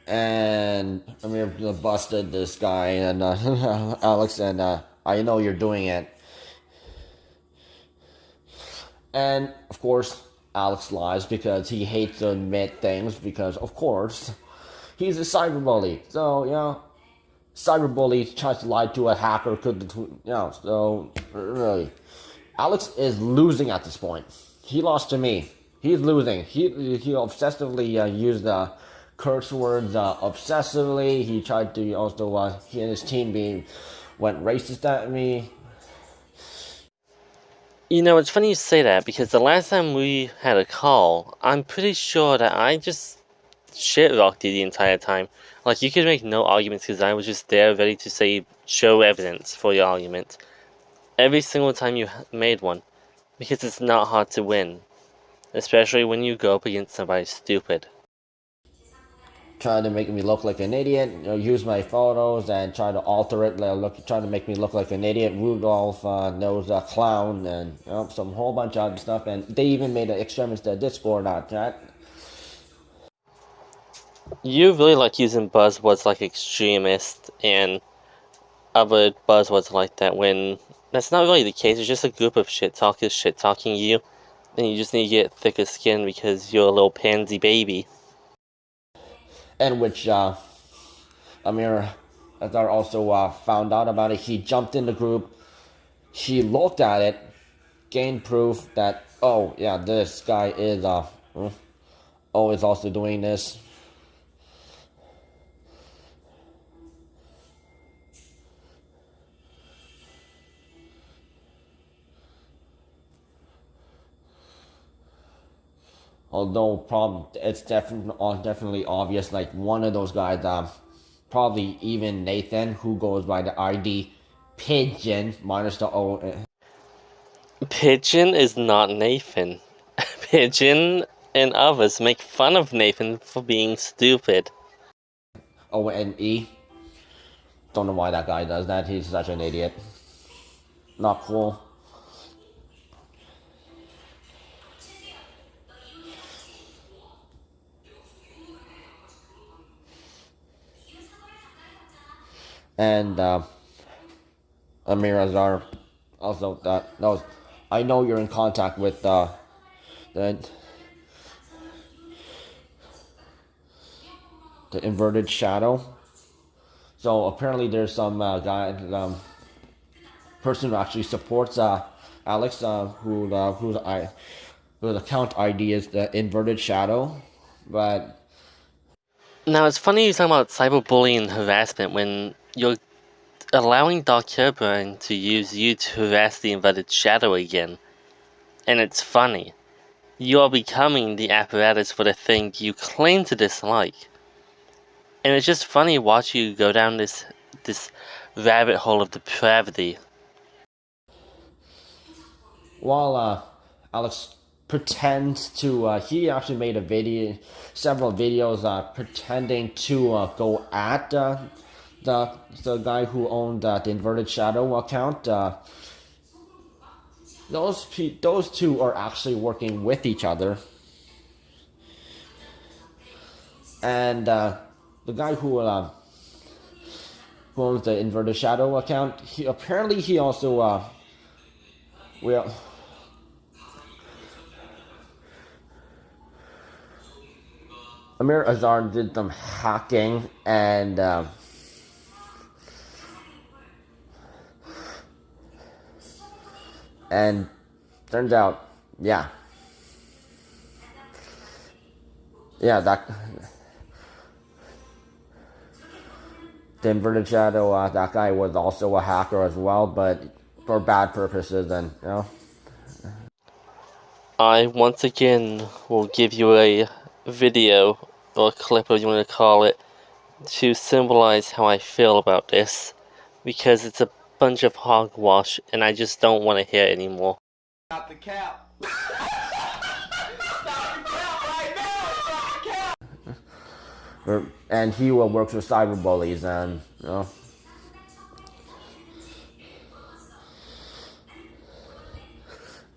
And Amir busted this guy and Alex, and I know you're doing it. And of course, Alex lies because he hates to admit things, because of course he's a cyberbully. So yeah, cyberbully tries to lie to a hacker. So really, Alex is losing at this point. He lost to me. He's losing. He obsessively used curse words obsessively. He tried to also he and his team went racist at me. You know, it's funny you say that, because the last time we had a call, I'm pretty sure that I just shit-rocked you the entire time. Like, you could make no arguments because I was just there ready to show evidence for your argument. Every single time you made one. Because it's not hard to win. Especially when you go up against somebody stupid. Trying to make me look like an idiot, use my photos and try to alter it, trying to make me look like an idiot, Rudolph knows a clown, and some whole bunch of other stuff. And they even made an extremist Discord out that. You really like using buzzwords like extremist and other buzzwords like that, when that's not really the case. It's just a group of shit talkers shit talking you, and you just need to get thicker skin because you're a little pansy baby. And which Amir Azar also found out about it. He jumped in the group. He looked at it, gained proof that, oh yeah, this guy is is also doing this. Although it's definitely obvious, like one of those guys, probably even Nathan, who goes by the ID Pigeon minus the O. Pigeon is not Nathan. Pigeon and others make fun of Nathan for being stupid. O-N-E. Don't know why that guy does that. He's such an idiot. Not cool. And Amir Azar also knows I know you're in contact with the inverted shadow. So apparently there's some person who actually supports Alex, whose account ID is the inverted shadow, but Now, it's funny you talk about cyberbullying and harassment when you're allowing Dark Herobrine to use you to harass the inverted shadow again. And it's funny. You are becoming the apparatus for the thing you claim to dislike. And it's just funny watching you go down this rabbit hole of depravity. while Alex pretends to, he actually made several videos pretending to go at the guy who owned the inverted shadow account. Those two are actually working with each other, and the guy who owns the inverted shadow account, he also Amir Azar did some hacking and turns out, that the inverted shadow, that guy was also a hacker as well, but for bad purposes, and I once again will give you a video, or a clip, or you want to call it, to symbolize how I feel about this, because it's a bunch of hogwash, and I just don't want to hear it anymore. Stop the cap. and he will work with cyberbullies, and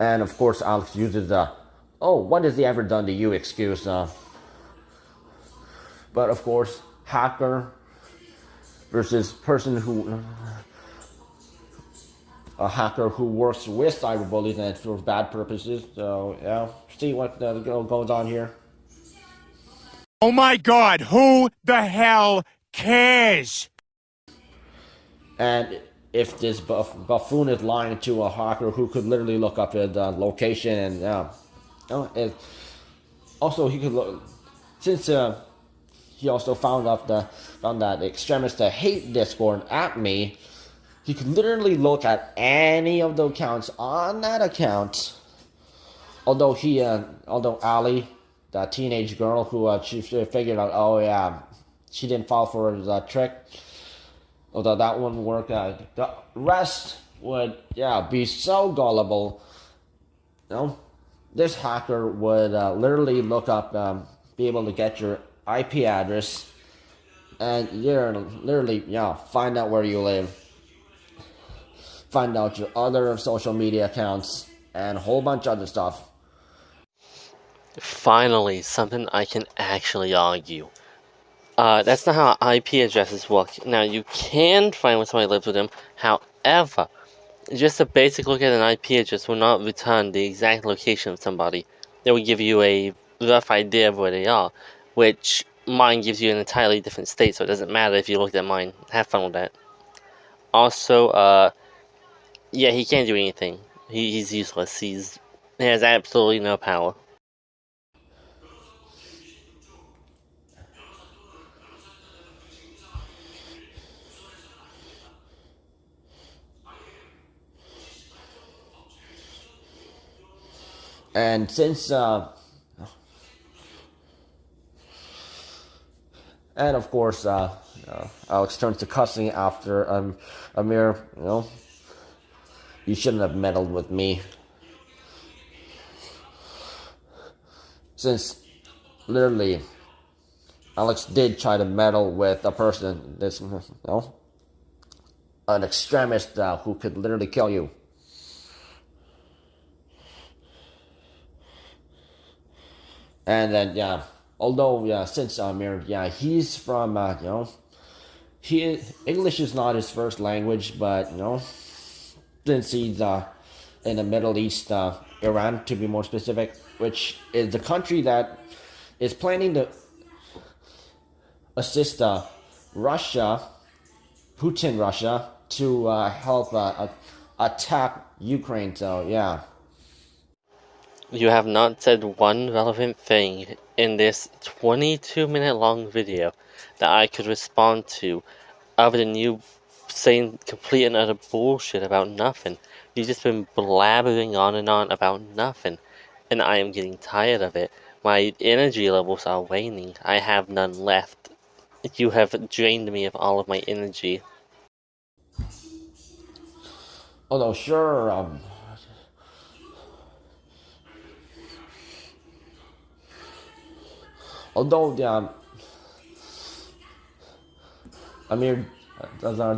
and of course Alex uses the "oh, what has he ever done to you" excuse, but of course hacker versus person who a hacker who works with cyberbullies and for bad purposes. So see what goes on here. Oh my God, who the hell cares? And if this buffoon is lying to a hacker who could literally look up his location, and also he could look, since he also found that extremists that hate Discord at me, he could literally look at any of the accounts on that account. Although Ali, the teenage girl who she figured out, she didn't fall for the trick. Although that wouldn't work, the rest would be so gullible. This hacker would literally look up, be able to get your IP address, and literally find out where you live, find out your other social media accounts, and a whole bunch of other stuff. Finally, something I can actually argue. That's not how IP addresses work. Now, you can find when somebody lives with them. However, just a basic look at an IP address will not return the exact location of somebody. It will give you a rough idea of where they are, which mine gives you an entirely different state, so it doesn't matter if you looked at mine. Have fun with that. Also, he can't do anything. He's useless. He has absolutely no power. And since and of course Alex turns to cussing after Amir, you shouldn't have meddled with me. Since literally Alex did try to meddle with a person, an extremist who could literally kill you. And then although since Amir, he's from English is not his first language, but since he's in the Middle East, Iran to be more specific, which is the country that is planning to assist Russia, Putin Russia, to help attack Ukraine. So yeah. You have not said one relevant thing in this 22-minute long video that I could respond to, other than you saying complete and utter bullshit about nothing. You've just been blabbering on and on about nothing, and I am getting tired of it. My energy levels are waning. I have none left. You have drained me of all of my energy. Although sure, although Amir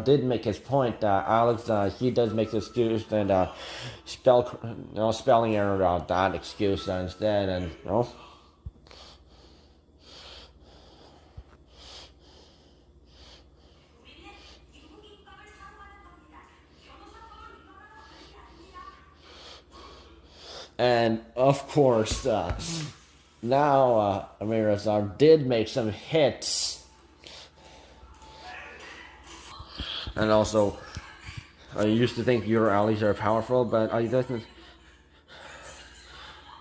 did make his point. Alex, he does make the excuse and spelling error that excuse instead, and you know. And of course, now Amir Azar did make some hits. And also, I used to think your allies are powerful, but I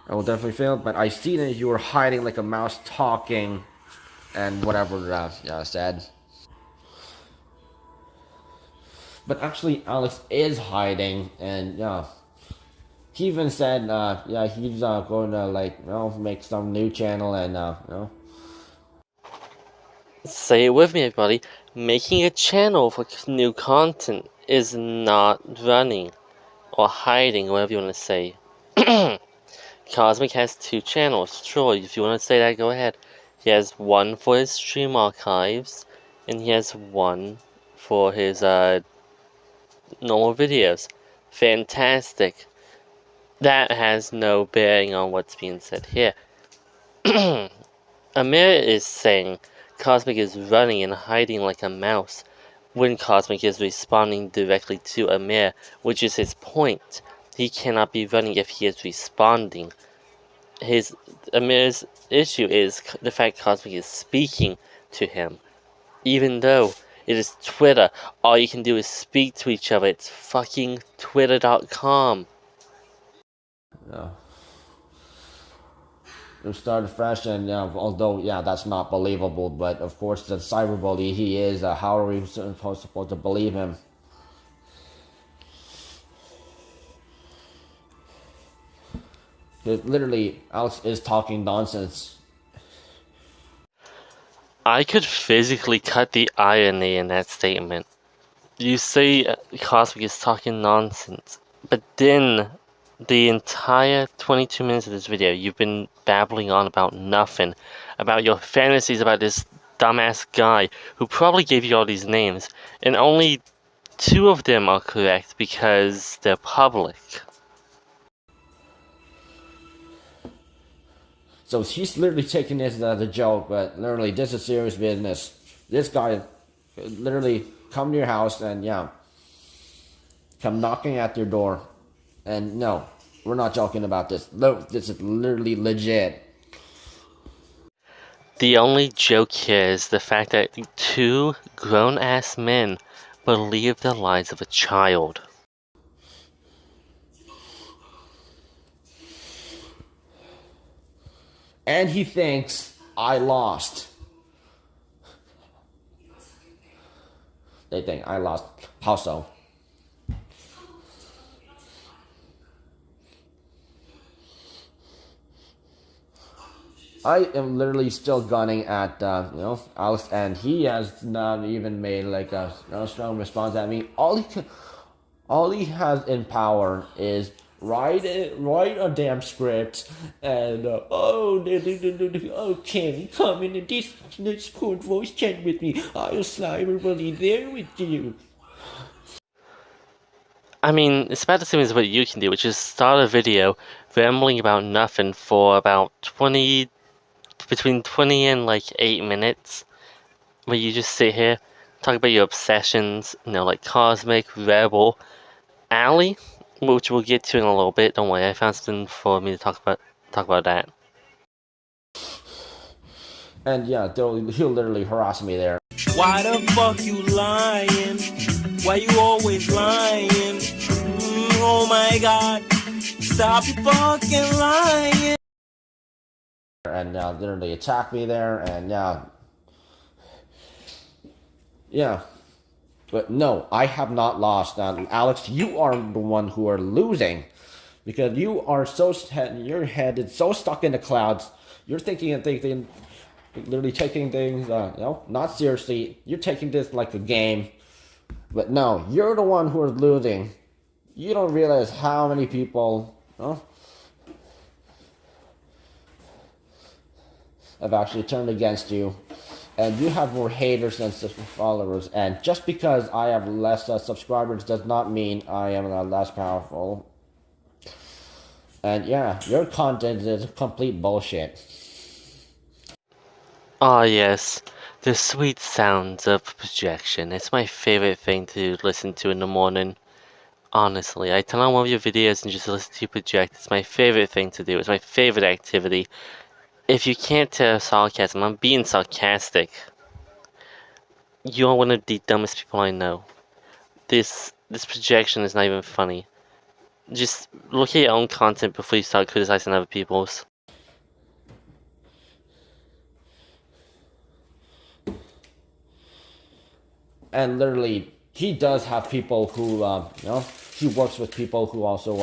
will definitely fail. But I see that you were hiding like a mouse talking, and whatever said. But actually, Alex is hiding, and yeah. He even said, he's going to make some new channel and Say it with me, everybody. Making a channel for new content is not running or hiding, whatever you want to say. Cosmic has 2 channels. Sure, if you want to say that, go ahead. He has one for his stream archives, and he has one for his normal videos. Fantastic. That has no bearing on what's being said here. Amir is saying Cosmic is running and hiding like a mouse when Cosmic is responding directly to Amir, which is his point. He cannot be running if he is responding. Amir's issue is the fact Cosmic is speaking to him. Even though it is Twitter, all you can do is speak to each other. It's fucking twitter.com. yeah. You started fresh, and although that's not believable, but of course the cyberbully he is. How are we supposed to believe him? Literally, Alex is talking nonsense. I could physically cut the irony in that statement. You say Cosmic is talking nonsense, but then the entire 22 minutes of this video, you've been babbling on about nothing, about your fantasies about this dumbass guy who probably gave you all these names, and only 2 of them are correct because they're public. So he's literally taking this as a joke, but literally this is serious business. This guy literally come to your house and come knocking at your door. And no, we're not joking about this. No, this is literally legit. The only joke here is the fact that 2 grown-ass men believe the lies of a child. And he thinks I lost. They think I lost. How so? I am literally still gunning at Alex, and he has not even made like a strong response at me. All he has in power is write a damn script and Kenny, come in and Discord voice chat with me. I'll cyberbully there with you. I mean, it's about the same as what you can do, which is start a video rambling about nothing for about between 20 and like 8 minutes, where you just sit here, talk about your obsessions, like Cosmic, Rebel, Allie. which we'll get to in a little bit. Don't worry, I found something for me to talk about that. And yeah, he'll literally harass me there. Why the fuck you lying? Why you always lying? Oh my god, stop fucking lying. And literally attack me there, and yeah. But no, I have not lost. Alex, you are the one who are losing, because you are your head is so stuck in the clouds. You're thinking, literally taking things, not seriously. You're taking this like a game. But no, you're the one who is losing. You don't realize how many people, have actually turned against you. And you have more haters than followers. And just because I have less subscribers does not mean I am less powerful. And yeah, your content is complete bullshit. Ah, yes, the sweet sounds of projection. It's my favorite thing to listen to in the morning. Honestly, I turn on one of your videos and just listen to you project. It's my favorite thing to do. It's my favorite activity. If you can't tell sarcasm, I'm being sarcastic. You're one of the dumbest people I know. This projection is not even funny. Just look at your own content before you start criticizing other people's. And literally, he does have people who, he works with people who also,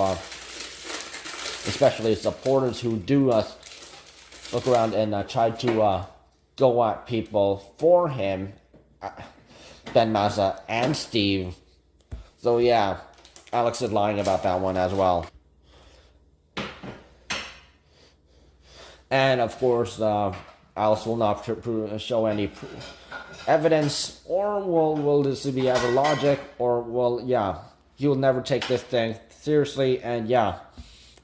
especially supporters who do look around and try to go at people for him, Ben Mazza and Steve. So yeah, Alex is lying about that one as well. And of course, Alex will not show any evidence, or will this be either logic, or he will never take this thing seriously. And yeah,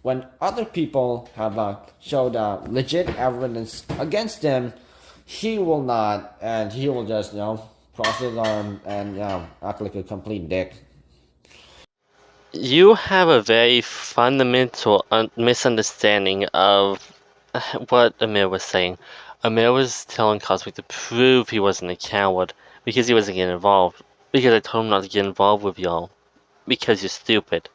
when other people have showed legit evidence against him, he will not, and he will just cross his arm and act like a complete dick. You have a very fundamental misunderstanding of what Amir was saying. Amir was telling Cosmic to prove he wasn't a coward because he wasn't getting involved. Because I told him not to get involved with y'all. Because you're stupid.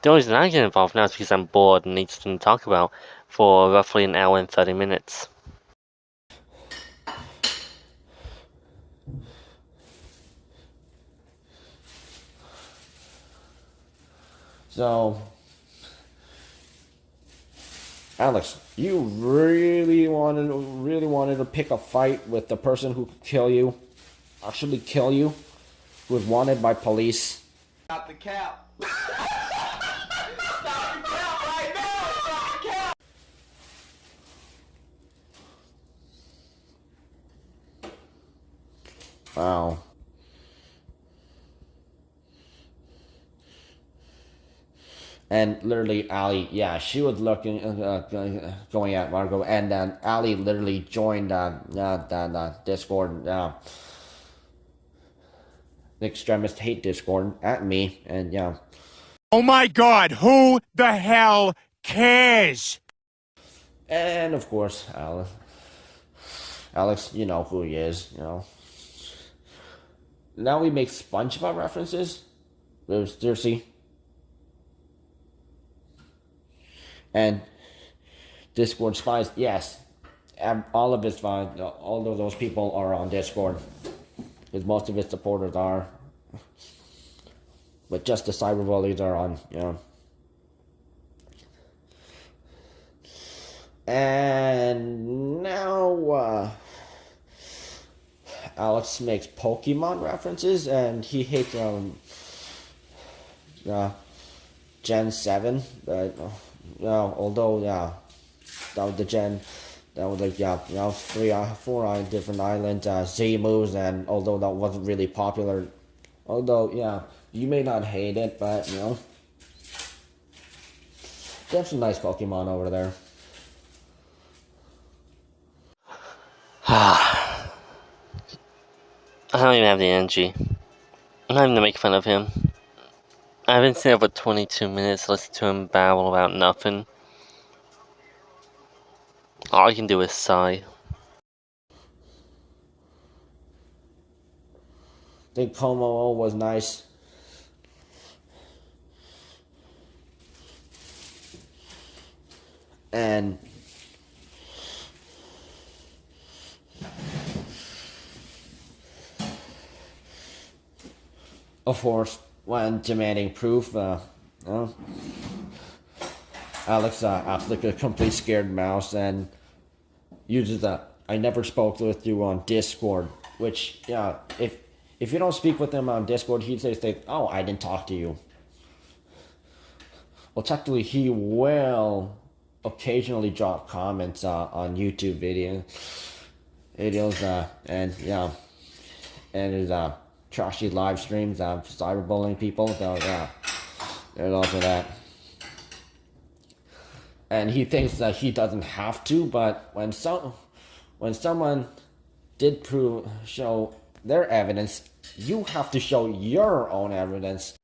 The only reason I get involved now is because I'm bored and need something to talk about for roughly an hour and 30 minutes. So, Alex, you really wanted to pick a fight with the person who could kill you, actually kill you, who was wanted by police. Stop the cap. Stop the cap right now. Stop the cap. Wow. And literally, Ali, she was looking, going at Margot, and then Ali literally joined the Discord, the extremist hate Discord at me, and Oh my god, who the hell cares? And of course, Alex, you know who he is, Now we make SpongeBob references. Seriously. And Discord spies, yes. All of his spies, all of those people are on Discord. Because most of his supporters are. But just the cyberbullies are on, And now, Alex makes Pokemon references, and he hates Gen 7. Although that was the Gen, that was like 4 different islands, Z moves, and although that wasn't really popular, you may not hate it, but they have some nice Pokemon over there. I don't even have the energy. I'm not even to make fun of him. I've been sitting for 22 minutes listening to him babble about nothing. All I can do is sigh. I think Como was nice. And of course, when demanding proof, Alex acts like a complete scared mouse and uses the "I never spoke with you on Discord," which, yeah, if you don't speak with him on Discord, he'd say, "Oh, I didn't talk to you." Well, technically, he will occasionally drop comments on YouTube videos, and yeah, and his trashy live streams of cyberbullying people. So yeah, there's also that. And he thinks that he doesn't have to, but when someone did show their evidence, you have to show your own evidence.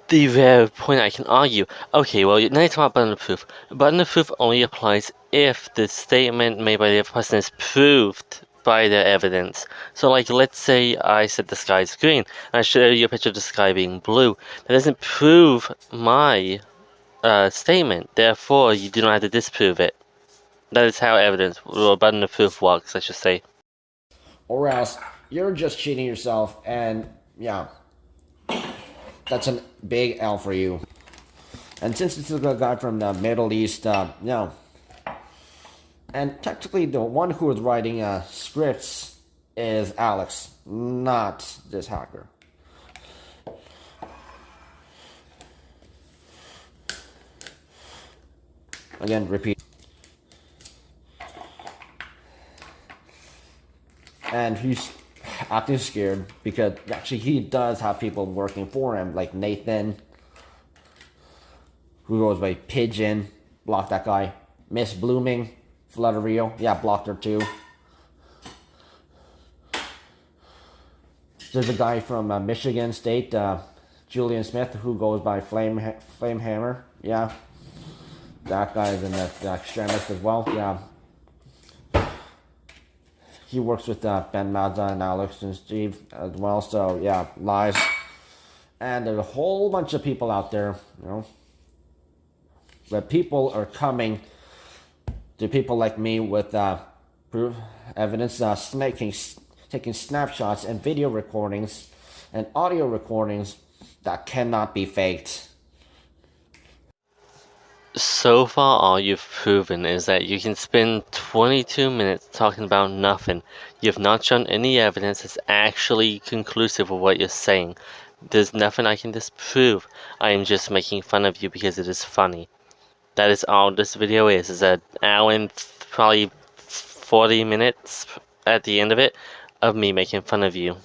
The very point I can argue. Okay, well, now you're talking about burden of proof. Burden of proof only applies if the statement made by the other person is proved by their evidence. So, like, let's say I said the sky is green, and I show you a picture of the sky being blue. That doesn't prove my statement. Therefore, you do not have to disprove it. That is how evidence, or burden of proof works, I should say. Or else you're just cheating yourself, and yeah, that's a big L for you. And since this is a guy from the Middle East, and technically the one who is writing scripts is Alex, not this hacker. Again, repeat. And he's acting scared because actually he does have people working for him, like Nathan, who goes by Pigeon, blocked that guy. Miss Blooming, Flutterio, yeah, blocked her too. There's a guy from Michigan State, Julian Smith, who goes by Flame Hammer, yeah. That guy is in the extremist as well, yeah. He works with Ben Mazza and Alex and Steve as well, so yeah, lies. And there's a whole bunch of people out there, you know. But people are coming to people like me with proof, evidence, taking snapshots and video recordings and audio recordings that cannot be faked. So far, all you've proven is that you can spend 22 minutes talking about nothing. You've not shown any evidence that's actually conclusive of what you're saying. There's nothing I can disprove. I am just making fun of you because it is funny. That is all this video is an hour and probably 40 minutes at the end of it of me making fun of you.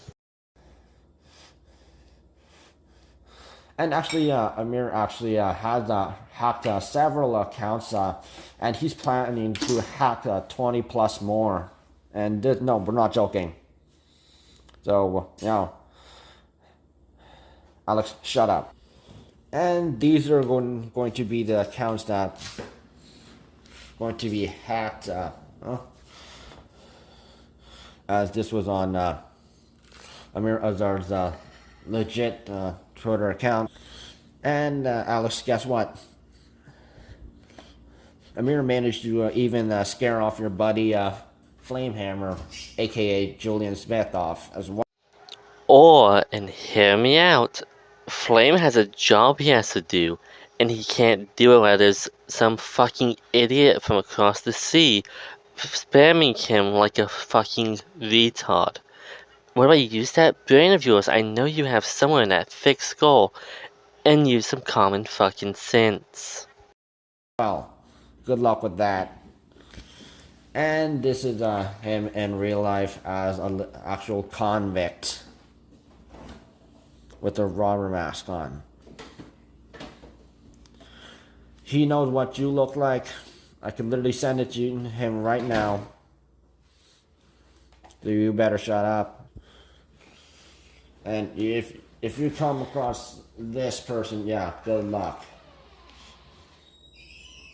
And actually, Amir actually has hacked several accounts, and he's planning to hack 20 plus more. And no, we're not joking. So, you know, Alex, shut up. And these are going to be the accounts that going to be hacked. As this was on Amir Azar's legit Twitter account. And Alex, guess what? Amir managed to even scare off your buddy Flamehammer, aka Julian Smith, off as well. And hear me out, Flame has a job he has to do, and he can't do it while there's some fucking idiot from across the sea spamming him like a fucking retard. What about you use that brain of yours I know you have somewhere in that thick skull, and use some common fucking sense. Well, good luck with that. And this is him in real life as an actual convict with a robber mask on. He knows what you look like. I can literally send it to him right now. So you better shut up. And if if you come across this person, yeah, good luck.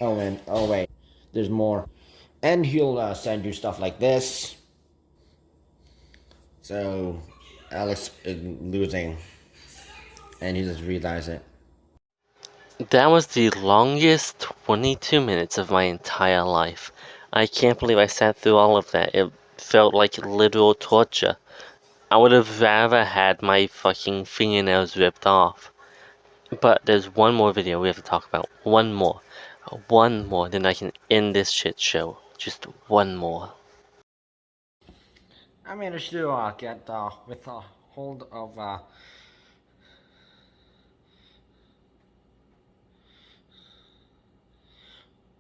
Oh, and oh wait, there's more. And he'll send you stuff like this. So Alex is losing, and he just realized it. That was the longest 22 minutes of my entire life. I can't believe I sat through all of that. It felt like literal torture. I would have rather had my fucking fingernails ripped off. But there's one more video we have to talk about. One more. One more, then I can end this shit show. Just one more. I managed to get with a hold of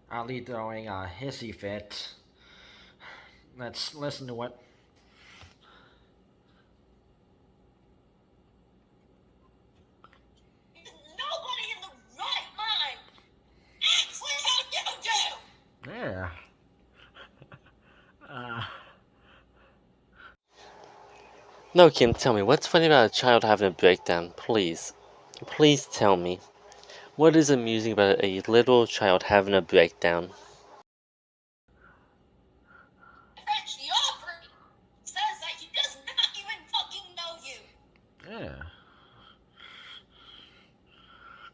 Ali throwing a hissy fit. Let's listen to it. Nobody in the right mind acts like how you do. Yeah. No, Kim, tell me, what's funny about a child having a breakdown? Please. Please tell me. What is amusing about a little child having a breakdown? French the Opry says that he does not even fucking know you. Yeah.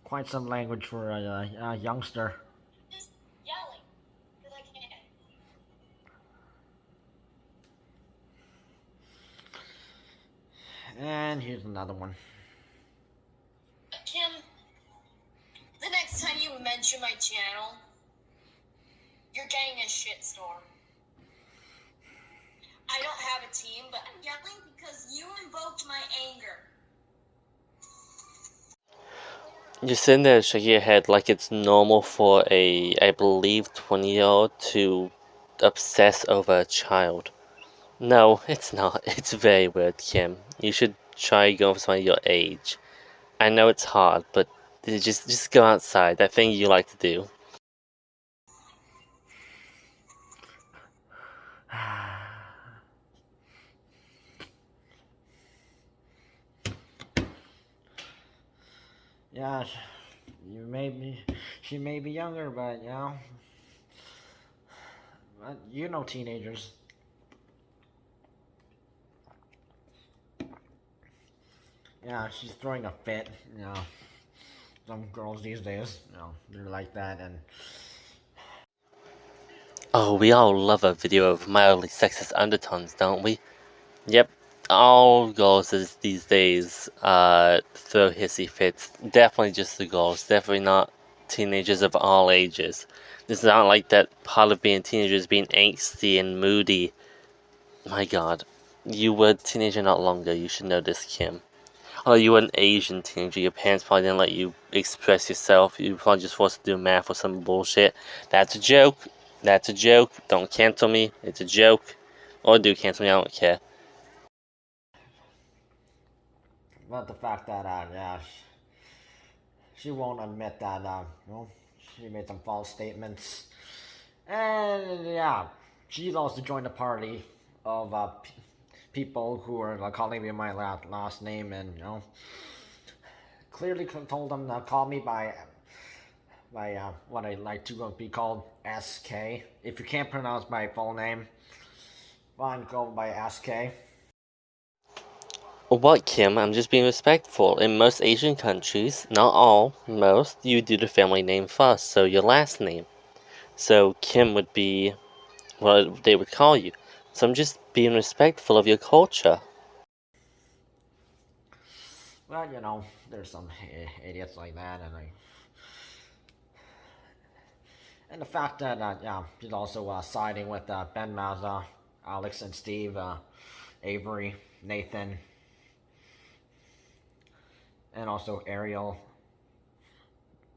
Quite some language for a youngster. Just yelling. Because I can't. And here's another one. Kim, the next time you mention my channel, you're getting a shitstorm. I don't have a team, but I'm yelling because you invoked my anger. You're sitting there shaking your head like it's normal for a, I believe, 20-year-old to obsess over a child. No, it's not. It's very weird, Kim. You should try going for somebody your age. I know it's hard, but just go outside. That thing you like to do. Yeah, she may be younger, but you know teenagers. Yeah, she's throwing a fit, some girls these days, they're like that, and Oh, we all love a video of mildly sexist undertones, don't we? Yep, all girls these days throw hissy fits. Definitely just the girls, definitely not teenagers of all ages. This is not like that part of being teenagers being angsty and moody. My god, you were a teenager not long ago, you should know this, Kim. Although you were an Asian teenager, your parents probably didn't let you express yourself. You were probably just forced to do math or some bullshit. That's a joke. That's a joke. Don't cancel me. It's a joke. Or do cancel me, I don't care. but the fact that she won't admit that she made some false statements, and she's also joined the party of people who are calling me my last name, and clearly told them to call me by what I like to be called, SK. If you can't pronounce my full name, fine, go by SK. What, Kim? I'm just being respectful. In most Asian countries, not all, most, you do the family name first, so your last name. So Kim would be what they would call you. So I'm just being respectful of your culture. Well, there's some idiots like that, and the fact that she's also siding with Ben Mazza, Alex and Steve, Avery, Nathan, and also Ariel.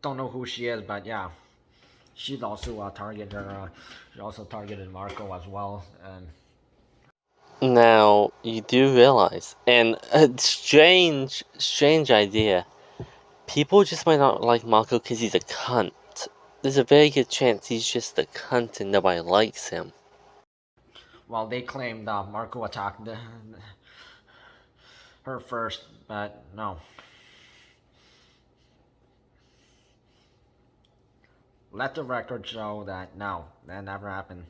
Don't know who she is, but she's also targeted her. She also targeted Marco as well, and Now, you do realize, and a strange idea, people just might not like Marco because he's a cunt. There's a very good chance he's just a cunt and nobody likes him. well, they claimed Marco attacked her first, but no. Let the record show that no, that never happened.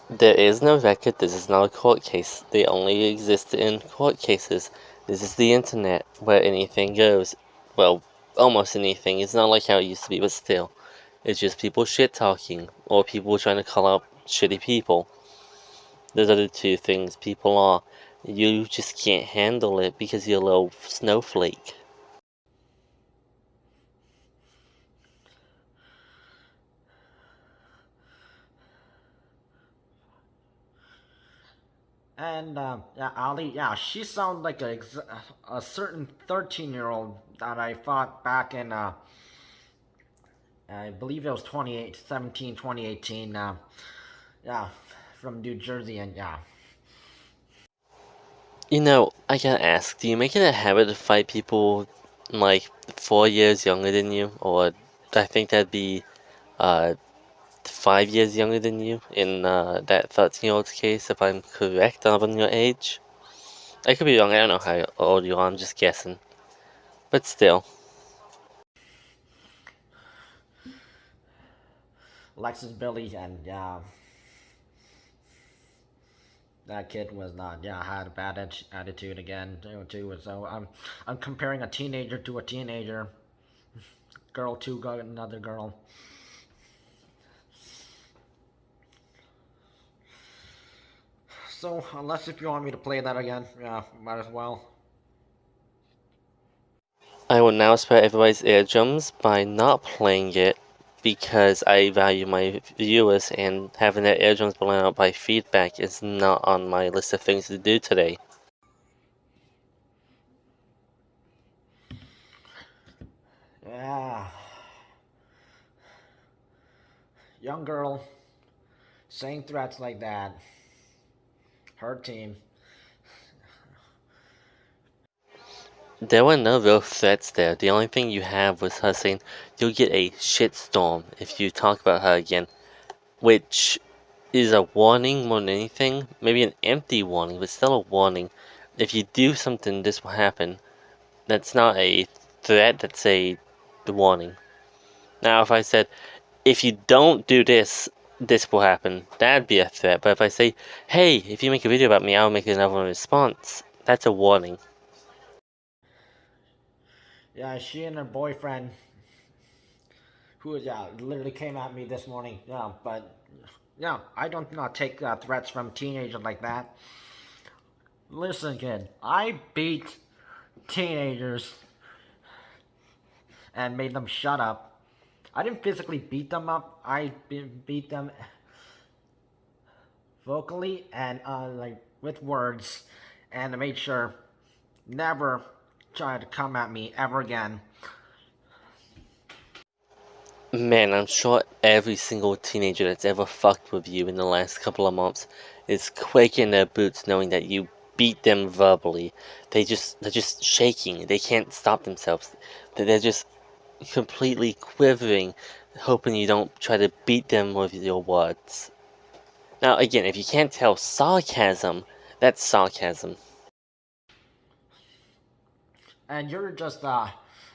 There is no record, this is not a court case. They only exist in court cases. This is the internet, where anything goes. Well, almost anything. It's not like how it used to be, but still. It's just people shit talking, or people trying to call out shitty people. Those are the two things people are. You just can't handle it because you're a little snowflake. And yeah, Ali, yeah, she sounds like a certain 13-year-old that I fought back in I believe it was 2018. Yeah, from New Jersey, and yeah. You know, I gotta ask, do you make it a habit to fight people like 4 years younger than you? Or I think that'd be 5 years younger than you in that 13-year-old's case, if I'm correct on your age. I could be wrong, I don't know how old you are, I'm just guessing. But still. Alexis Billy, and yeah, that kid was not, yeah, had a bad attitude again too. So I'm comparing a teenager to a teenager, girl to another girl. So unless if you want me to play that again, yeah, might as well. I will now spare everybody's eardrums by not playing it because I value my viewers, and having their eardrums blown out by feedback is not on my list of things to do today. Yeah. Young girl saying threats like that. Her team. There were no real threats there. The only thing you have was her saying, "You'll get a shitstorm if you talk about her again," which is a warning more than anything. Maybe an empty warning, but still a warning. If you do something, this will happen. That's not a threat, that's a warning. Now, if I said, if you don't do this, this will happen, that'd be a threat. But if I say, hey, if you make a video about me, I'll make another one in response, that's a warning. Yeah, she and her boyfriend, who yeah, literally came at me this morning. Yeah, but yeah, I don't not take threats from teenagers like that. Listen, kid, I beat teenagers and made them shut up. I didn't physically beat them up. I beat them vocally and like with words, and I made sure never try to come at me ever again. Man, I'm sure every single teenager that's ever fucked with you in the last couple of months is quaking in their boots knowing that you beat them verbally. They're just shaking. They can't stop themselves. They're just completely quivering, hoping you don't try to beat them with your words. Now, again, if you can't tell sarcasm, that's sarcasm. And you're just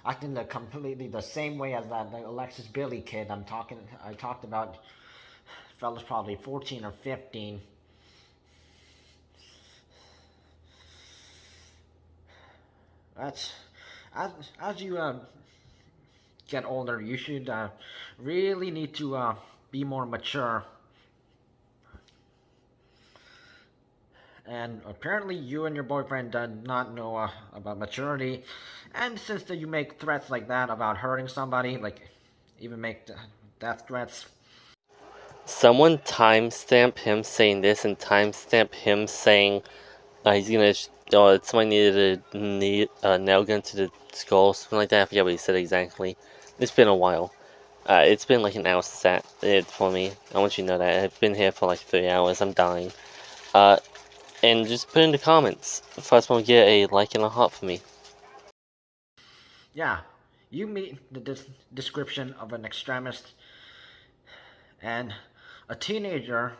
acting completely the same way as that Alexis Billy kid I talked about. Fella's probably 14 or 15. That's as you get older, you should really need to be more mature. And apparently you and your boyfriend did not know about maturity. And since you make threats like that about hurting somebody, like even make death threats. Someone timestamp him saying this and timestamp him saying he's gonna, somebody needed a nail gun to the skull, something like that. I forget what he said exactly. It's been a while. It's been like an hour since that for me. I want you to know that. I've been here for like 3 hours. I'm dying. And just put in the comments. First one will get a like and a heart for me. Yeah, you meet the description of an extremist, and a teenager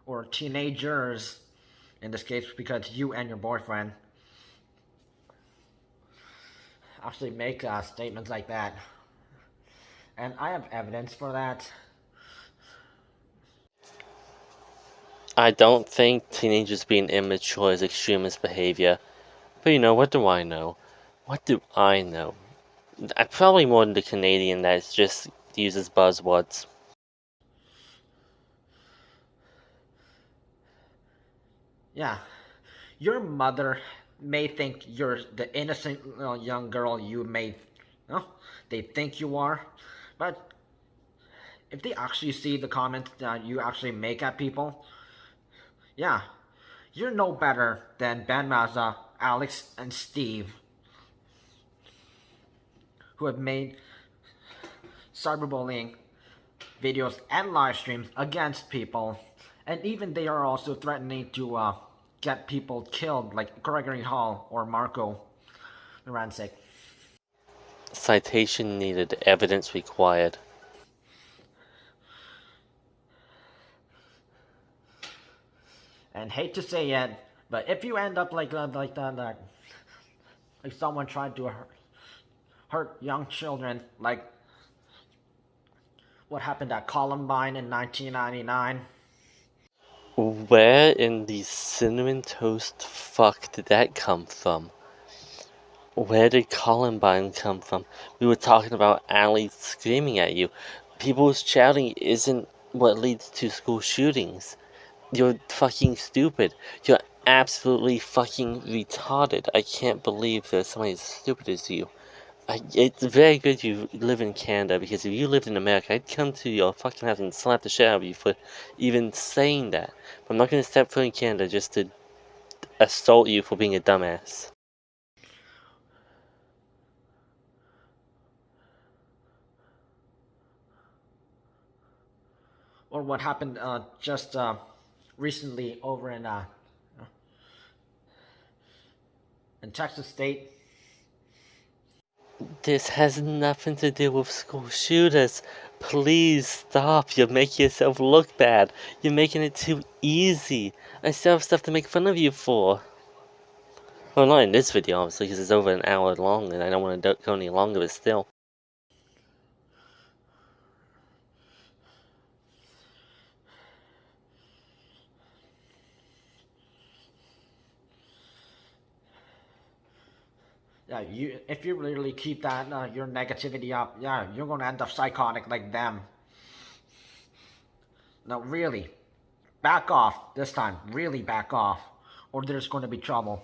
or teenagers In this case, because you and your boyfriend actually make statements like that. And I have evidence for that. I don't think teenagers being immature is extremist behavior. But you know, what do I know? What do I know? I'm probably more than the Canadian that just uses buzzwords. Yeah, your mother may think you're the innocent young girl they think you are, but if they actually see the comments that you actually make at people, yeah, you're no better than Ben Mazza, Alex, and Steve, who have made cyberbullying videos and live streams against people, and even they are also threatening to get people killed, like Gregory Hall or Marco Rancic. Citation needed, evidence required. And hate to say it, but if you end up like someone tried to hurt young children, like what happened at Columbine in 1999. Where in the cinnamon toast fuck did that come from? Where did Columbine come from? We were talking about Allie screaming at you. People shouting isn't what leads to school shootings. You're fucking stupid. You're absolutely fucking retarded. I can't believe there's somebody as stupid as you. It's very good you live in Canada, because if you lived in America, I'd come to your fucking house and slap the shit out of you for even saying that. But I'm not gonna step foot in Canada just to assault you for being a dumbass. Or what happened just recently over in Texas State. This has nothing to do with school shooters. Please stop. You're making yourself look bad. You're making it too easy. I still have stuff to make fun of you for. Well, not in this video, obviously, because it's over an hour long and I don't want to go any longer, but still. Yeah, if you really keep that your negativity up, yeah, you're gonna end up psychotic like them. Now, really, back off this time. Really back off, or there's going to be trouble.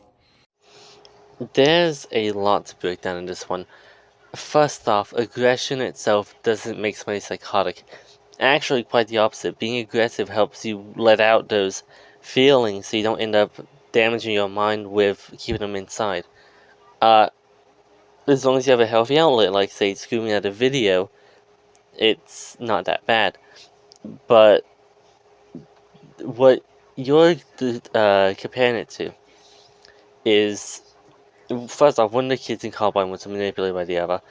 There's a lot to break down in this one. First off, aggression itself doesn't make somebody psychotic. Actually, quite the opposite. Being aggressive helps you let out those feelings so you don't end up damaging your mind with keeping them inside. As long as you have a healthy outlet, like, say, screaming at a video, it's not that bad. But what you're comparing it to is, first off, one of the kids in Columbine was manipulated by the other,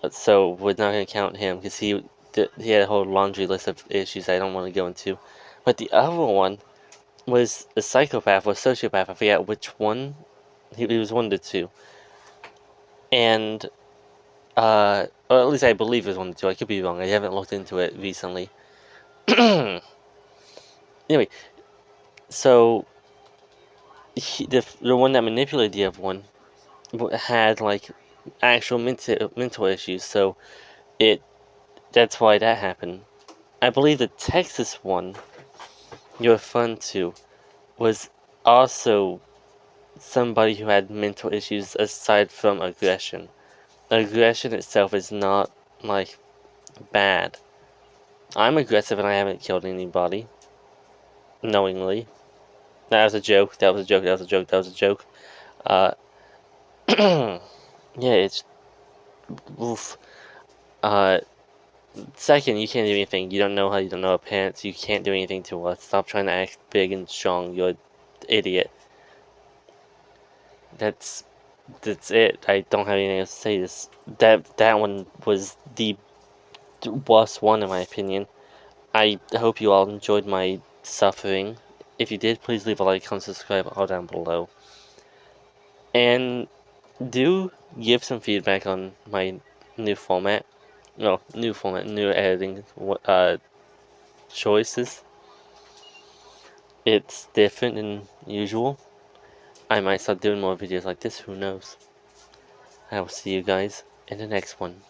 so we're not going to count him, because he had a whole laundry list of issues I don't want to go into. But the other one was a psychopath or sociopath, I forget which one. He was one of the two. And, or at least I believe it was one of the two. I could be wrong. I haven't looked into it recently. Anyway, so the one that manipulated the other one had like actual mental issues. So that's why that happened. I believe the Texas one you're referring to was also somebody who had mental issues aside from aggression. Aggression itself is not, like, bad. I'm aggressive and I haven't killed anybody. Knowingly. That was a joke, that was a joke, that was a joke, that was a joke. Yeah, it's... Oof. Second, you can't do anything. You don't know how, you don't know our parents, you can't do anything to us. Stop trying to act big and strong, you're an idiot. That's it. I don't have anything else to say. That one was the worst one in my opinion. I hope you all enjoyed my suffering If you did, please leave a like, comment, subscribe all down below. And do give some feedback on my new format. No, new format, new editing choices. It's different than usual. I might start doing more videos like this, who knows. I will see you guys in the next one.